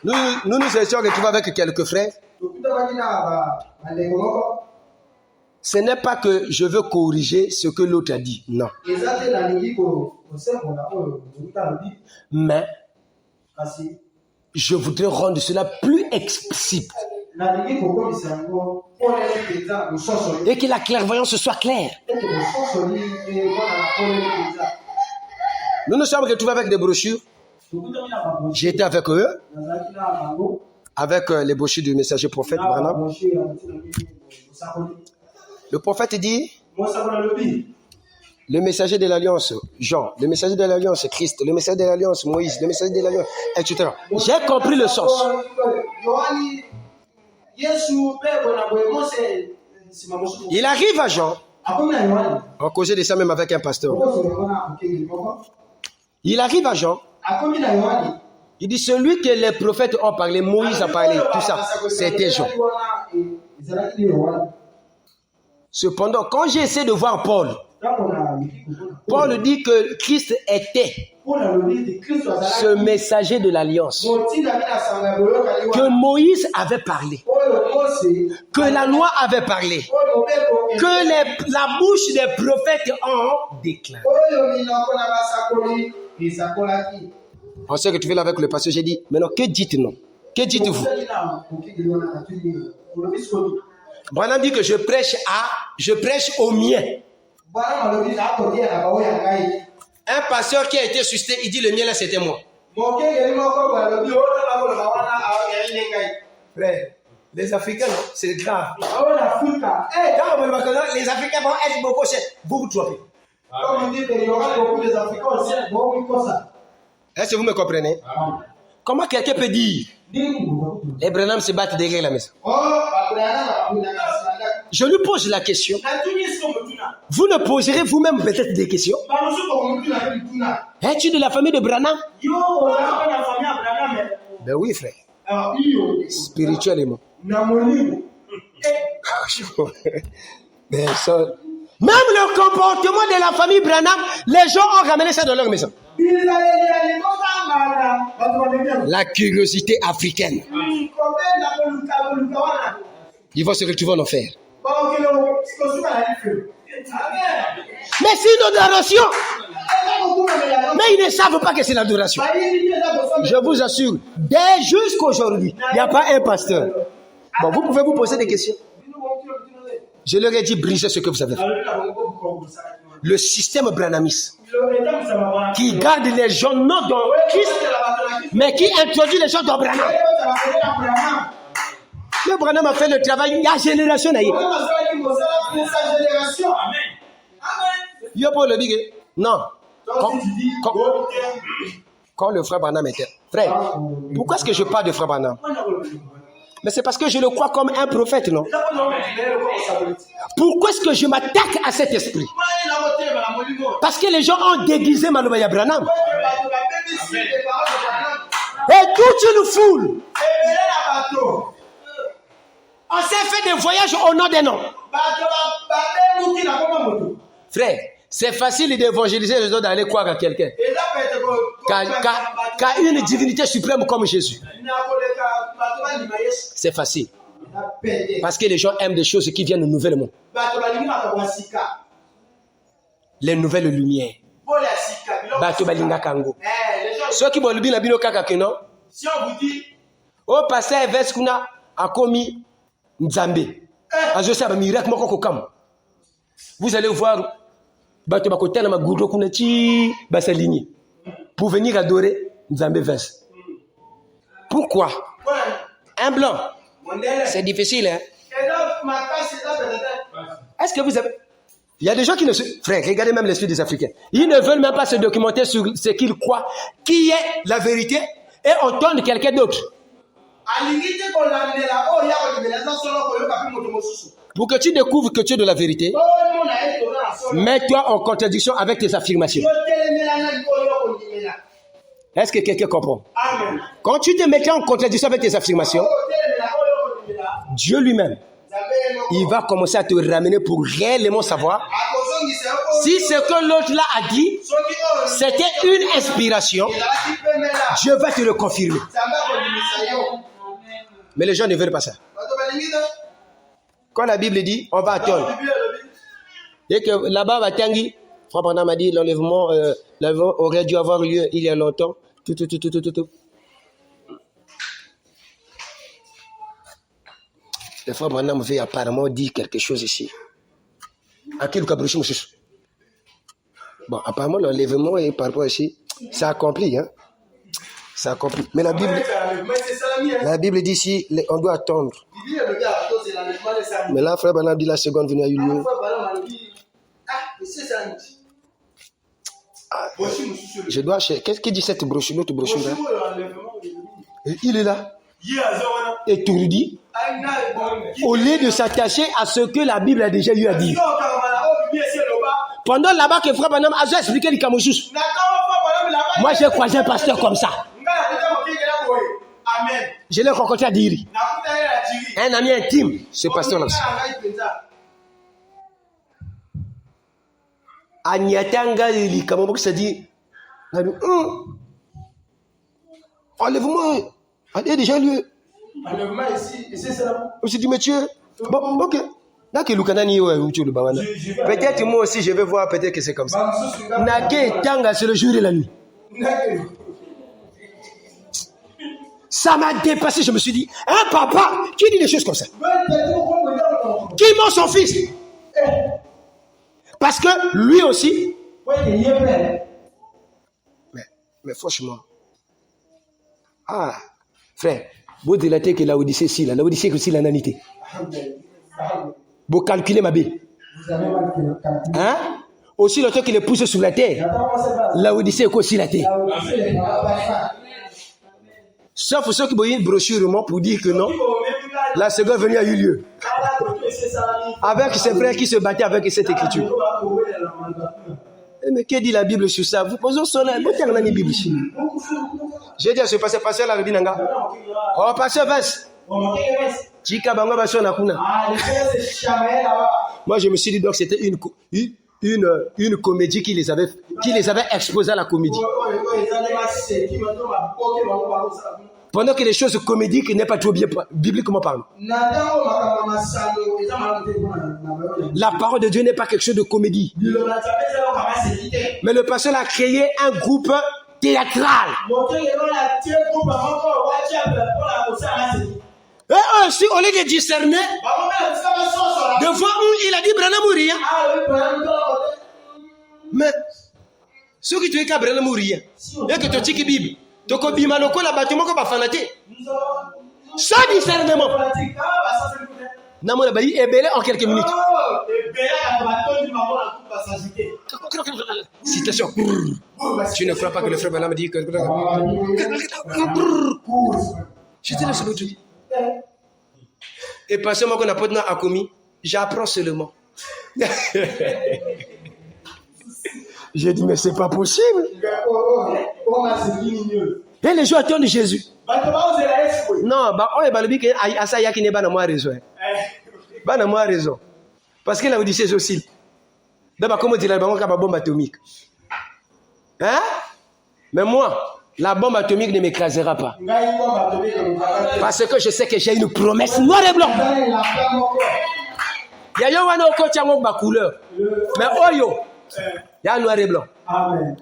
Nous étions retrouvés avec quelques frères. Ce n'est pas que je veux corriger ce que l'autre a dit, non. Mais je voudrais rendre cela plus explicite. Et que la clairvoyance soit claire. Nous nous sommes retrouvés avec des brochures. J'étais avec eux, avec les brochures du messager prophète Branham. Le prophète dit, le messager de l'Alliance, Jean, le messager de l'Alliance, Christ, le messager de l'Alliance, Moïse, le messager de l'Alliance, etc. J'ai compris le sens. Il arrive à Jean, on causait de ça même avec un pasteur. Il arrive à Jean, il dit celui que les prophètes ont parlé, Moïse a parlé, tout ça, c'était Jean. Cependant, quand j'essaie de voir Paul, Paul dit que Christ était ce messager de l'Alliance, que Moïse avait parlé, que la loi avait parlé, que la bouche des prophètes ont déclaré. On s'est retrouvé avec le pasteur, j'ai dit, maintenant que dites-nous? Que dites-vous? Branham dit que je prêche aux miens. Un pasteur qui a été suscité, il dit le mien là c'était moi. Frère, Les Africains, c'est grave. Quand Les Africains vont être beaucoup chers. Vous vous trompez. comme on dit qu'il y aura beaucoup d'Africains aussi, bon, oui, comme ça. Est-ce que vous me comprenez? Comment quelqu'un peut dire les Branham se battent derrière la maison? Je lui pose la question. Vous ne poserez vous-même peut-être des questions? Es-tu de la famille de Branham? Ben oui, frère. Spirituellement. Même le comportement de la famille Branham, les gens ont ramené ça dans leur maison. La curiosité africaine. Ils vont se retrouver en enfer. Mais c'est une adoration. Mais ils ne savent pas que c'est l'adoration. Je vous assure, dès jusqu'aujourd'hui, il n'y a pas un pasteur. Bon, vous pouvez vous poser des questions. Je leur ai dit, brisez ce que vous avez fait. Le système branhamiste qui garde les gens non dans Christ, mais qui introduit les gens dans Branham. Le Branham a fait le travail il y a génération. Non. Quand le frère Branham était. Frère, pourquoi est-ce que je parle de frère Branham? Mais c'est parce que je le crois comme un prophète, non? Pourquoi est-ce que je m'attaque à cet esprit? Parce que les gens ont déguisé Maloubaya Branham. Et toute une foule. On s'est fait des voyages au nom des noms. Frère, c'est facile d'évangéliser les autres d'aller croire à quelqu'un. Qu'à une divinité suprême comme Jésus. C'est facile. Parce que les gens aiment des choses qui viennent nouvellement. Les nouvelles lumières. Ceux qui vont le bien non? Si on vous dit, au passé, Veskuna a commis Nzambe. Vous allez voir pour venir adorer Nzambe Ves. Pourquoi? Un blanc. C'est difficile, hein? Est-ce que vous avez... Il y a des gens qui ne se... Frère, regardez même l'esprit des Africains. Ils ne veulent même pas se documenter sur ce qu'ils croient, qui est la vérité, et entendre quelqu'un d'autre. Pour que tu découvres que tu es de la vérité, mets-toi en contradiction avec tes affirmations. Est-ce que quelqu'un comprend? Amen. Quand tu te mettras en contradiction avec tes affirmations, Dieu lui-même, il va commencer à te ramener pour réellement savoir si ce que l'autre là a dit, c'était une inspiration. Dieu va te le confirmer. Mais les gens ne veulent pas ça. Quand la Bible dit, on va attendre. Et que là-bas, Tangi, Frère Branham a dit, l'enlèvement aurait dû avoir lieu il y a longtemps. Tout. Le Frère Branham veut apparemment dire quelque chose ici. Bon, apparemment, l'enlèvement est par rapport ici, ça accomplit, hein. Ça accomplit. Mais la Bible dit ici, on doit attendre. Mais là, Frère Branham dit la seconde venue a eu lieu. Je dois chercher. Qu'est-ce qu'il dit cette brochure, notre brochure là? Il est là. Et tout lui dit. Au lieu de s'attacher à ce que la Bible a déjà eu à dire. Pendant là-bas que Frère Branham a expliqué les Kamouchous. Moi j'ai croisé un pasteur comme ça. Je l'ai rencontré à Diri. Un ami intime, ce pasteur là. Anyatanga li kamamo qui se dit enlève-moi. Il y a déjà lieu. Enlève-moi ici, c'est ça. Je dis monsieur. Bon, ok. Peut-être moi aussi je vais voir, peut-être que c'est comme ça. Nake Tanga, c'est le jour et la nuit. Ça m'a dépassé, je me suis dit, un papa qui dit des choses comme ça, qui ment son fils, parce que lui aussi. Mais franchement, frère, Vous dilatez que Laodicée si la Laodicée que si la nanité. Vous calculez ma bille. Hein? Aussi le temps qu'il est poussé sur la terre. Laodicée est aussi la terre. Sauf ceux qui ont une brochure pour dire que non, la seconde venue a eu lieu. Avec ses frères qui se battaient avec cette écriture. Mais que dit la Bible sur ça? Vous posez sur la Bible ici. J'ai dit à ce pasteur là, oh, pasteur Vess. Moi, je me suis dit donc c'était une comédie qui les avait exposés à la comédie. Pendant que les choses comédiques n'est pas trop bien bibliquement parlant. La parole de Dieu n'est pas quelque chose de comédie. Mais le pasteur a créé un groupe théâtral. Et aussi, au lieu de discerner, de voir où il a dit Branham mourir. Mais ce qui te dit que Branham mourir, et que tu dis Bible, tu as dit que la bâtiment va fanater. Sans discernement. Namona Bali est belé en quelques minutes. Citation. Tu ne crois pas que le frère Branham dit que. J'étais là sur le truc. Et parce que moi, qu'on a pas de commis, j'apprends seulement. J'ai dit, mais c'est pas possible. Et les gens attendent Jésus. Non, ça y a qui n'est pas dans moi raison. Pas dans moi raison. Parce qu'il a dit c'est aussi. D'abord, comment dire la bombe atomique? Hein? Mais moi, la bombe atomique ne m'écrasera pas. Parce que je sais que j'ai une promesse noire et blanc. Il y a un autre qui a une couleur. Mais oyo, il y a noir et blanc. Amen.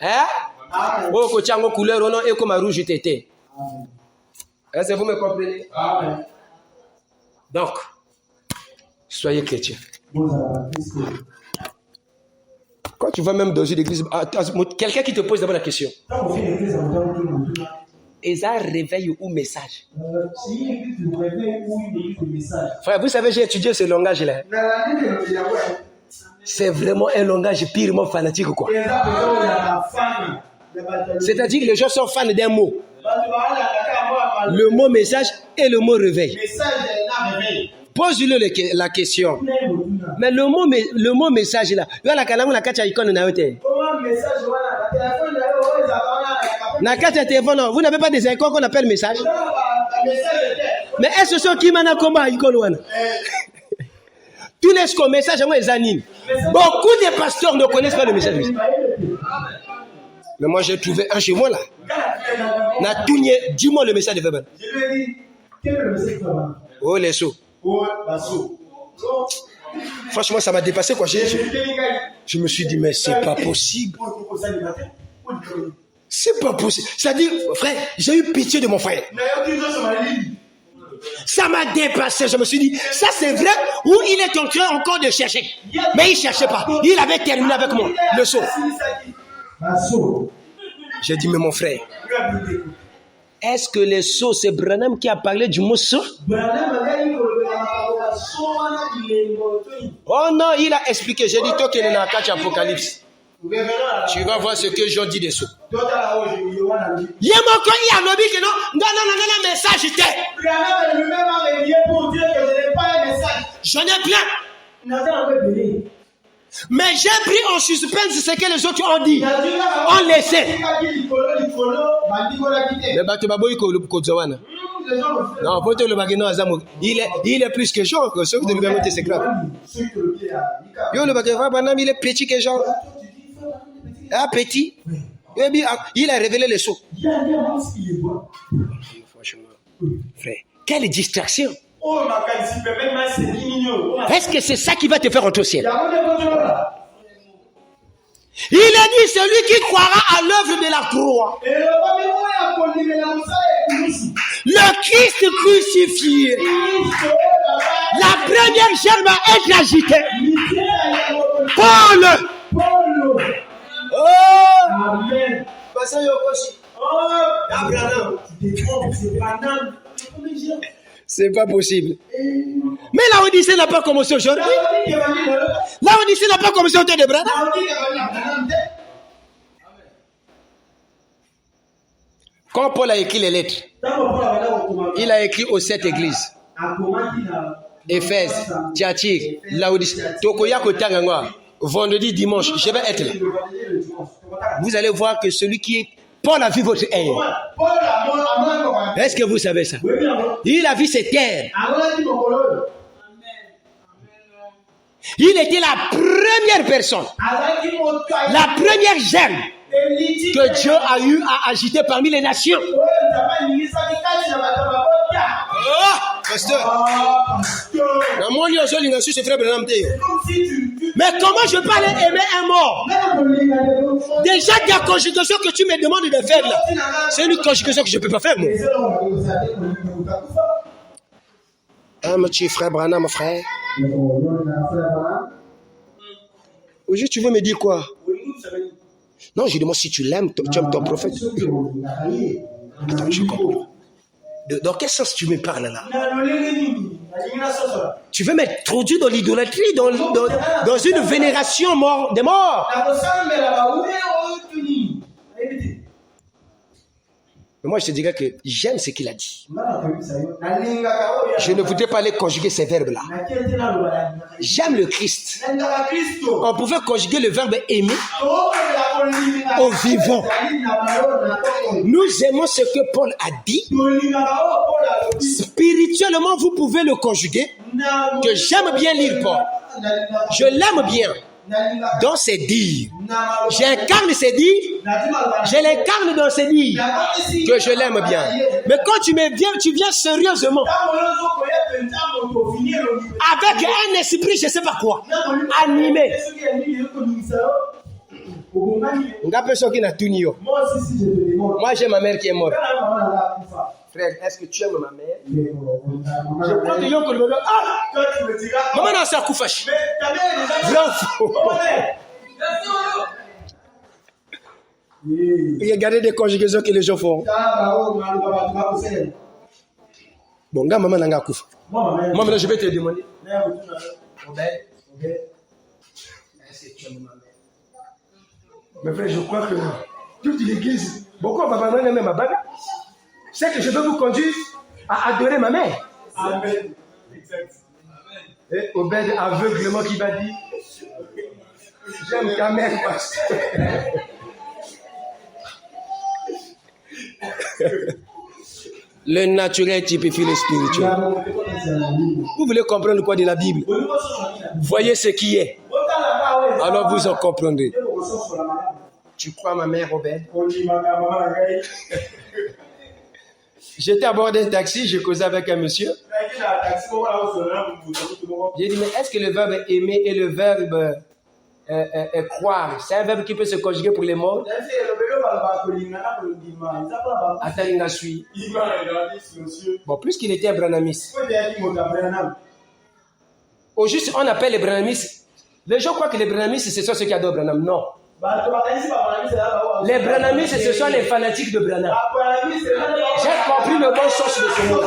Hein? Oh, coach a une couleur, non, et comme un rouge tété. Est-ce que vous me comprenez? Amen. Donc, soyez chrétiens. Quand tu vas même dans une église, quelqu'un qui te pose d'abord la question. Et ça réveille ou message? Frère, vous savez, j'ai étudié ce langage-là. C'est vraiment un langage purement fanatique, quoi. C'est-à-dire que les gens sont fans d'un mot. Le mot message et le mot réveil. Pose-lui la question. Mais le mot message là, vous n'avez pas des icônes qu'on appelle message? Mais est-ce que ceux qui m'en combat icône? Tous les messages les animent. Beaucoup de pasteurs ne connaissent pas le message. Mais moi j'ai trouvé un chez moi là. Dis-moi le message de Weber. Oh les sauts. Franchement, ça m'a dépassé quoi. Je me suis dit, mais c'est pas possible. C'est pas possible. C'est-à-dire, frère, j'ai eu pitié de mon frère. Ça m'a dépassé. Je me suis dit, ça c'est vrai ou il est en train encore de chercher. Mais il ne cherchait pas. Il avait terminé avec moi le saut. J'ai dit, mais mon frère, est-ce que le saut, c'est Branham qui a parlé du mot saut? Oh non, il a expliqué. J'ai dit, toi qui es dans la carte Apocalypse, tu vas voir ce que Jean dit des sauts. Il y a mon coin, il y a un lobby qui non, message. J'en ai plein. Mais j'ai pris en suspens ce que les autres ont dit. On laissait. Mais il est plus que Jean. Sauf de lui c'est grave. Il est petit que Jean. Ah, petit. Il a révélé les choses. Franchement, frère, quelle distraction. Est-ce que c'est ça qui va te faire entrer au ciel? Il a dit, celui qui croira à l'œuvre de la croix. Le Christ crucifié. La première gerbe a été agitée. Paul. Oh. C'est pas possible. Mais la Odyssée n'a pas commencé aujourd'hui. La Odyssée n'a pas commencé au temps de Branham. Quand Paul a écrit les lettres, il a écrit aux 7 églises. Éphèse, Thyatire, Laodicée, Tokoyako Tangangwa. Vendredi, dimanche, je vais être là. Vous allez voir que celui qui est... Paul a vu votre haine. Est-ce que vous savez ça? Il a vu cette terre. Il était la première personne, la première germe que Dieu a eu à agiter parmi les nations. Pasteur, mais comment je peux aller aimer un mort? Déjà, la conjugation que tu me demandes de faire là, c'est une conjugation que je ne peux pas faire, moi. Ah, mon petit frère Branham, mon frère. Aujourd'hui, tu veux me dire quoi? Non, je demande si tu l'aimes, tu aimes ton prophète. Attends, je comprends. Dans quel sens tu me parles là? Tu veux m'introduire dans l'idolâtrie, dans une vénération des morts? Mais moi, je te dirais que j'aime ce qu'il a dit. Je ne voudrais pas aller conjuguer ces verbes-là. J'aime le Christ. On pouvait conjuguer le verbe aimer au vivant. Nous aimons ce que Paul a dit. Spirituellement, vous pouvez le conjuguer. Que j'aime bien lire Paul. Je l'aime bien. Dans ses dires. J'incarne ses dires. Je l'incarne dans ses dires. Que je l'aime bien. Mais quand tu viens sérieusement. Avec un esprit, je ne sais pas quoi. Animé. Moi, j'ai ma mère qui est morte. Frère, est-ce que tu aimes ma mère? Je prends des gens que le ah! Maman n'a pas koufash. Regardez des conjugaisons que les gens font. Bon, gars, maman n'a pas koufa. Moi, maintenant, je vais te demander. Est-ce que tu aimes ma mère? Mais frère, je crois que toute l'église, beaucoup de maman n'aiment ma bague. C'est que je veux vous conduire à adorer ma mère. Amen. Exact. Et Obed aveuglement qui va dire j'aime ta mère, pasteur. Le naturel typifie le spirituel. Vous voulez comprendre quoi de la Bible? Voyez ce qui est. Alors vous en comprendrez. Tu crois ma mère, Obed? J'étais à bord d'un taxi, je causais avec un monsieur. J'ai dit, mais est-ce que le verbe aimer et le verbe croire, c'est un verbe qui peut se conjuguer pour les morts? Attends, il a suivi. Bon, plus qu'il était un branhamiste. Au juste, on appelle les branhamistes. Les gens croient que les branhamistes, ce sont ceux qui adorent Branham. Non. Les branhamistes, ce sont les fanatiques de Branham. J'ai compris le bon sens de ce mot.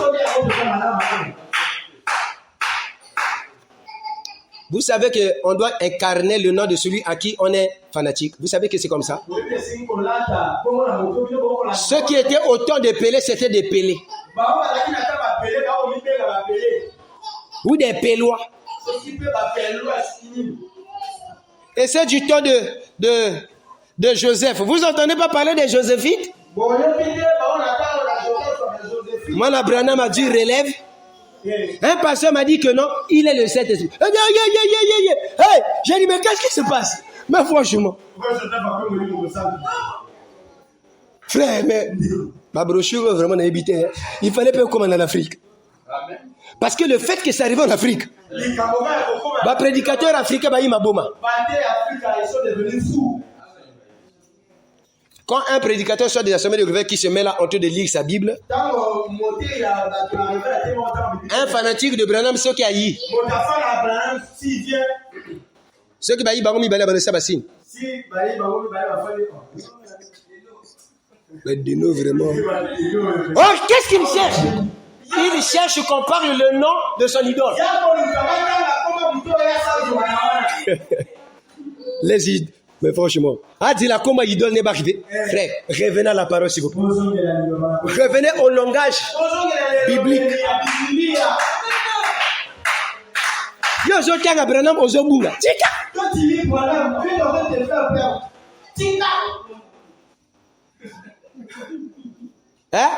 Vous savez qu'on doit incarner le nom de celui à qui on est fanatique. Vous savez que c'est comme ça. Ceux qui étaient au temps de Pélé, c'était des Pélés. Ou des Pélois. Et c'est du temps de Joseph. Vous n'entendez pas parler de Joséphine? Moi, la Branham m'a dit relève. Un pasteur m'a dit que non, il est le Saint-Esprit. Hey, j'ai dit, mais qu'est-ce qui se passe? Mais franchement. Frère, mais ma brochure vraiment n'a habité. Il fallait pas comme en Afrique. Parce que le fait que ça arrive en Afrique, le prédicateur africain, il m'a boma. Quand un prédicateur sort des assemblées de réveil qui se met là en train de lire sa Bible, un fanatique de Branham, ceux qui haït, ceux qui haït, Mais de nous, vraiment. Oh, qu'est-ce qu'il cherche? Il cherche qu'on parle le nom de son idole. Les idoles. Mais franchement, dit la comment idole n'est pas arrivé. Frère, revenez à la parole s'il vous plaît. Revenez au langage biblique. Yo zo kanga Branham ozobunga. Tika. Hein?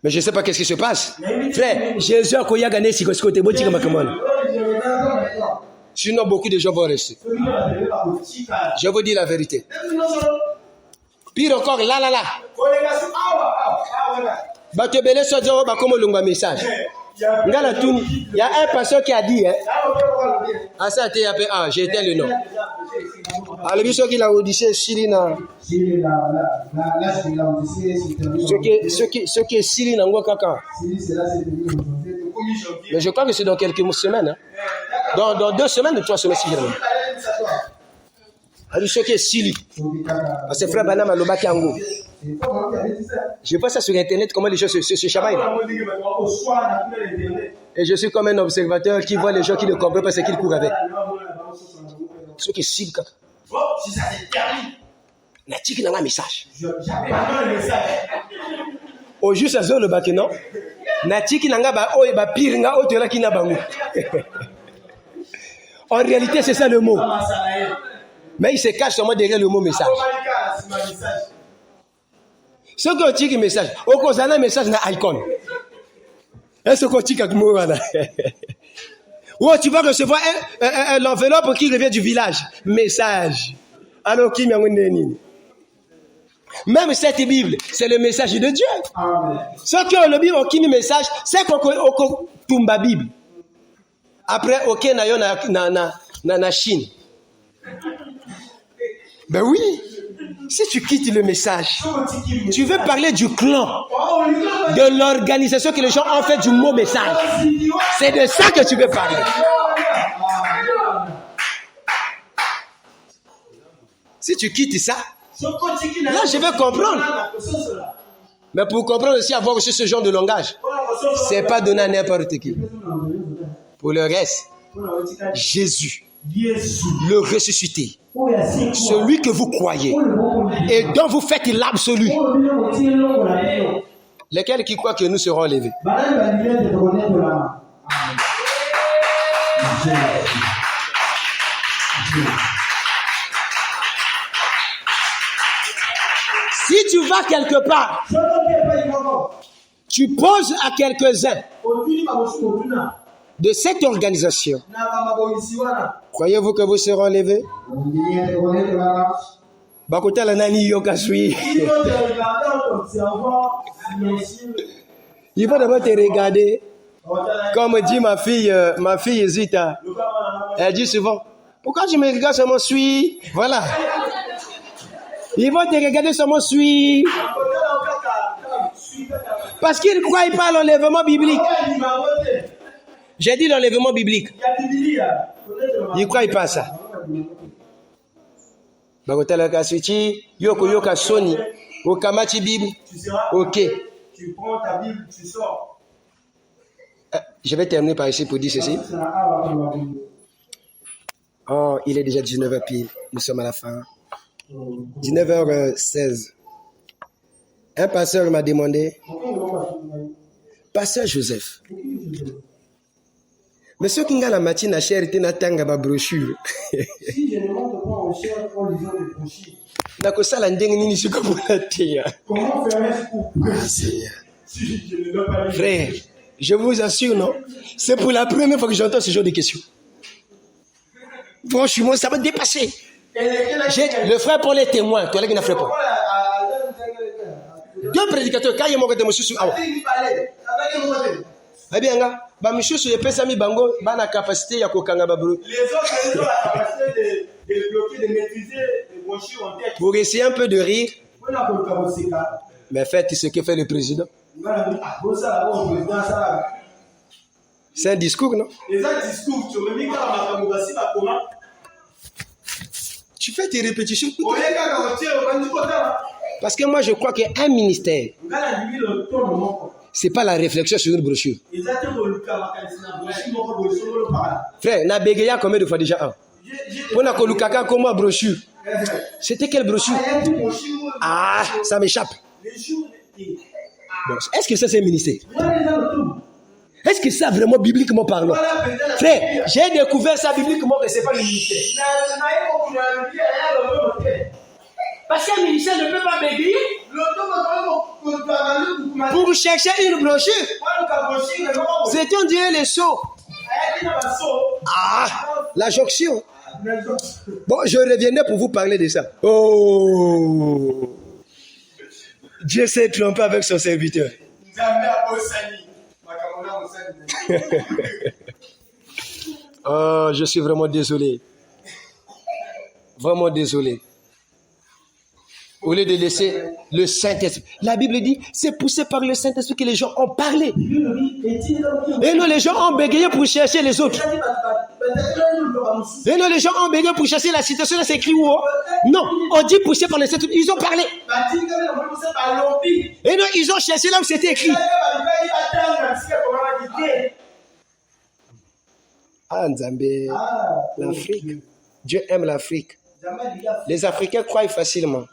Mais je ne sais pas qu'est-ce qui se passe. Frère, Jésus a koya gagné si côté botika makamana. Sinon beaucoup de gens vont rester. Je vous dis la vérité. Pire encore là. Batebele sozo ba comme longa message. Il y a un pasteur qui a dit ça j'ai éteint le nom. Alors biso qui l'a audité Sirina. Ce qui est Sirina ngo kaka. Mais je crois que c'est dans quelques semaines. Dans 2 semaines ou 3 semaines si je ne. Alors ce qui est Sili. C'est frère Banam Alobaki Ango. Je vois ça sur internet comment les gens se chamaillent. Et je suis comme un observateur qui voit les gens qui ne comprennent pas ce qu'ils courent avec. Ce qui est Sili kaka. Si ça te termine. Natik n'a pas un message. Au juste à zone le bac non. Natik n'a pas ba pire nga otola ki na bango. En réalité c'est ça le mot. Mais il se cache seulement derrière le mot message. Ce qu'on dit que message, au cause d'un message na icon. Est-ce qu'on dit que mot là? Ou tu vas recevoir l'enveloppe qui revient du village. Message. Alors qui m'a donné? Même cette Bible, c'est le message de Dieu. Ce que le Bible qui message, c'est qu'on tombe la Bible. Après, ok, na Chine. Ben oui. Si tu quittes le message, tu veux parler du clan, de l'organisation que les gens ont fait du mot message. C'est de ça que tu veux parler. Si tu quittes ça, là je vais comprendre. Mais pour comprendre aussi, avoir aussi ce genre de langage, c'est pas donné à n'importe qui. Pour le reste, Jésus, le ressuscité, celui que vous croyez et dont vous faites l'absolu. Lesquels qui croient que nous serons levés? Si tu vas quelque part, tu poses à quelques-uns de cette organisation, croyez-vous que vous serez enlevés? Il faut d'abord te regarder. Comme dit ma fille Zita, elle dit souvent, pourquoi tu me regardes sur mon suis? Voilà. Ils vont te regarder sur mon suis. Parce qu'ils ne croient pas à l'enlèvement biblique. J'ai dit l'enlèvement biblique. Ils ne croient pas à ça. Ok. Tu prends ta Bible, tu sors. Je vais terminer par ici pour dire ceci. Oh, il est déjà 19h pile. Nous sommes à la fin. 19h16. Un pasteur m'a demandé, Pasteur Joseph, mais ce qui a la matinée à charité n'a pas de brochure. Si je ne montre pas en chair en lisant des brochures, comment faire pour presser si je ne dois pas lire? Frère, je vous assure, non, c'est pour la première fois que j'entends ce genre de questions. Franchement, ça va dépasser. Le frère Paul est témoin, toi là qui n'a fait pas. 2 prédicateurs, quand il y a mon côté, monsieur, eh bien, monsieur, je peux ça, bango, la capacité à kokanga babru. Les autres, ils ont la capacité de bloquer, de maîtriser les brochures en tête. Pour essayer un peu de rire. Mais faites ce que fait le président. C'est un discours, non? Tu fais tes répétitions. Parce que moi, je crois qu'un ministère, c'est pas la réflexion sur une brochure. Frère, n'a bégayé combien de fois déjà? On a connu caca comme moi brochure. C'était quelle brochure? Ah, ça m'échappe. Bon, est-ce que ça c'est un ministère? Est-ce que ça vraiment bibliquement parlant? Frère, j'ai découvert ça bibliquement que c'est pas le ministère. Parce qu'un ministère ne peut pas bégayer pour chercher une brochure. C'est on dirait les sceaux. Ah, la jonction. Bon, je reviendrai pour vous parler de ça. Oh, Dieu s'est trompé avec son serviteur. Oh, je suis vraiment désolé. Vraiment désolé. Au lieu de laisser le Saint-Esprit. La Bible dit, c'est poussé par le Saint-Esprit que les gens ont parlé. Et non, les gens ont bégayé pour chercher les autres. Et non, les gens ont bégayé pour chercher la citation, là c'est écrit où? Non, on dit poussé par le Saint-Esprit. Ils ont parlé. Et non, ils ont cherché là où c'était écrit. Ah, Nzambé, l'Afrique. Dieu aime l'Afrique. Les Africains croient facilement.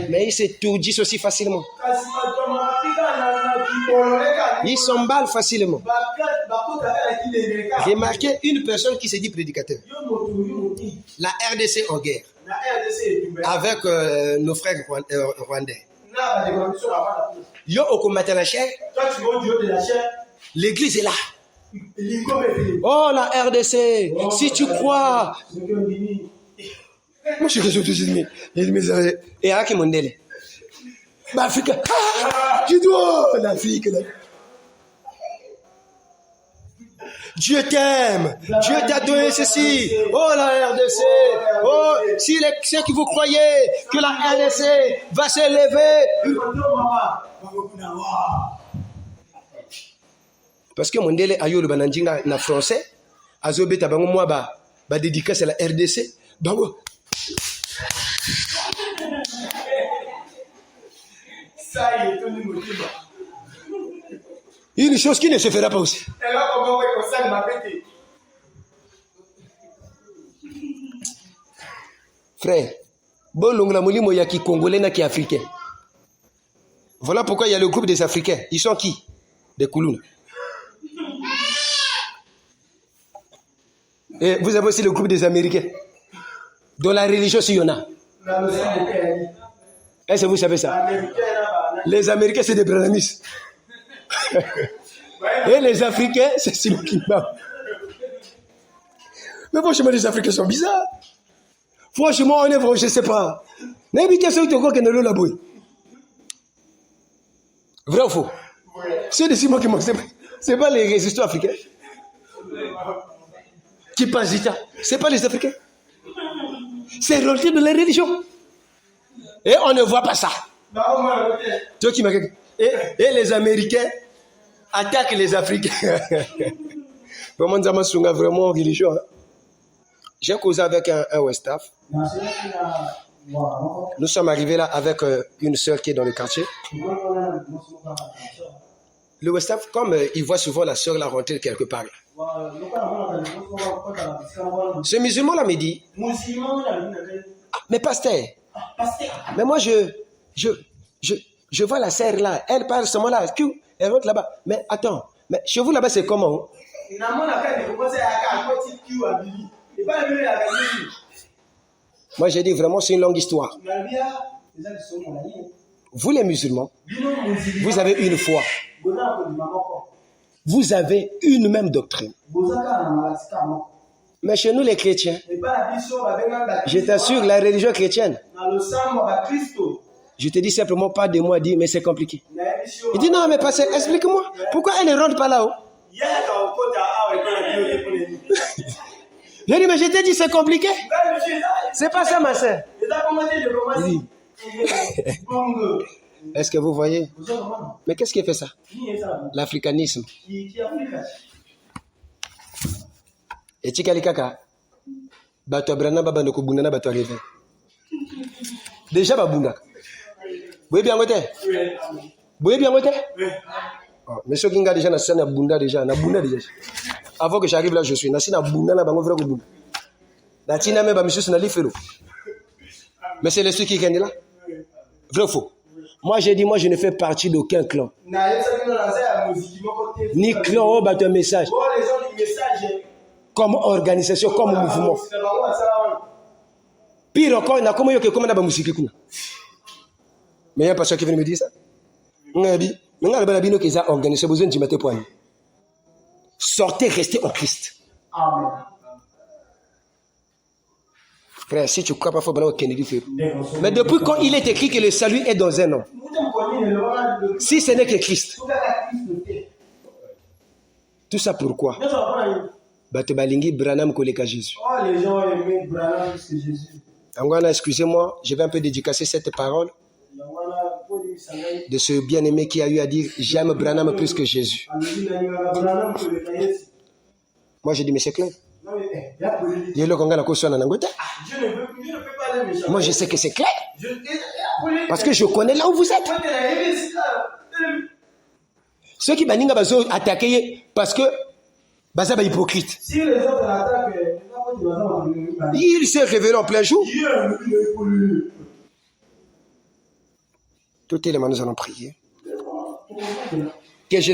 Mais ils s'étourdissent aussi facilement. Ils s'emballent facilement. Remarquez une personne qui se dit prédicateur. La RDC en guerre. Avec nos frères rwandais. Yo okomata la chair. L'église est là. Oh la RDC, si tu crois. Moi je suis désolé. Et à qui mon délai? L'Afrique. Tu dois l'Afrique là. Dieu t'aime. Dieu t'a donné ceci. Oh la RDC. Oh, si les ceux qui vous croyez que la RDC va se lever. Parce que mon délai a eu le bananjinga na français. Azobeta bango moi ba dédicace à la RDC. Bango. Une chose qui ne se fera pas aussi. Frère, bon l'ongla molimo ya qui congolais na qui africain. Voilà pourquoi il y a le groupe des Africains. Ils sont qui? Des Koulouna. Et vous avez aussi le groupe des Américains. Dans la religion, s'il y en a. Est-ce que vous savez ça? Les Américains, c'est des brananistes. Et les Africains, c'est Simon Kimba. Mais franchement, les Africains sont bizarres. Franchement, on est vrai, je ne sais pas. Vrai ou faux? C'est des Simon Kimba. C'est pas les résistants africains qui passent du temps. C'est pas les Africains. C'est rentré dans la religion. Et on ne voit pas ça. Toi qui et les Américains attaquent les Africains. Vraiment, nous avons vraiment religion. J'ai causé avec un Westaf. Nous sommes arrivés là avec une sœur qui est dans le quartier. Le Westaf, comme il voit souvent la sœur la rentrer quelque part. Ce musulman là me dit, mais pasteur, mais moi je vois la sœur là, elle parle seulement là, elle rentre là-bas. Mais attends, mais chez vous là-bas c'est comment? Moi j'ai dit vraiment c'est une longue histoire. Vous les musulmans, vous avez une foi. Vous avez une même doctrine. Mais chez nous les chrétiens, je t'assure, la religion chrétienne, je te dis simplement pas de moi, dis mais c'est compliqué. Il dit non mais pasteur, explique-moi, pourquoi elle ne rentre pas là-haut? Je dis mais je t'ai dit c'est compliqué. C'est pas ça ma soeur. Est-ce que vous voyez? Mais qu'est-ce qui fait ça? L'africanisme. Et Tchikalikaka, bato abrana baba ndeko bundana bato arrivé. Déjà babunda. Boye bien ngote? Boye bien ngote? Monsieur Kinga déjà na sana bunda déjà, na bunda déjà. Avant que j'arrive là je suis na sina bunda na bango vrai ko bunda. Na tina me ba monsieur na lifelo. Mais c'est l'esprit qui est là. Vrai ou faux? Moi j'ai dit moi je ne fais partie d'aucun clan. Ni clan ou bato message. Comme organisation, comme mouvement. Pire encore, il y a comme il y a musique. Mais il y a un pasteur qui vient me dire ça. Sortez, restez en Christ. Amen. Frère, si tu crois pas, il faut que Kennedy fait. Mais depuis quand il est écrit que le salut est dans un homme? Si ce n'est que Christ. Tout ça pourquoi? Batobalingi Branham koleka Jésus. Oh, les gens aimaient Branham plus que Jésus. Angwana, excusez-moi, je vais un peu dédicacer cette parole de ce bien-aimé qui a eu à dire j'aime Branham plus que Jésus. Moi je dis mais c'est clair. Moi je sais que c'est clair. Parce que je connais là où vous êtes. Ceux qui baninga bazo attaquer parce que baza ba hypocrite. Si les autres attaquent, il s'est révélé en plein jour. Tout est là, nous allons prier.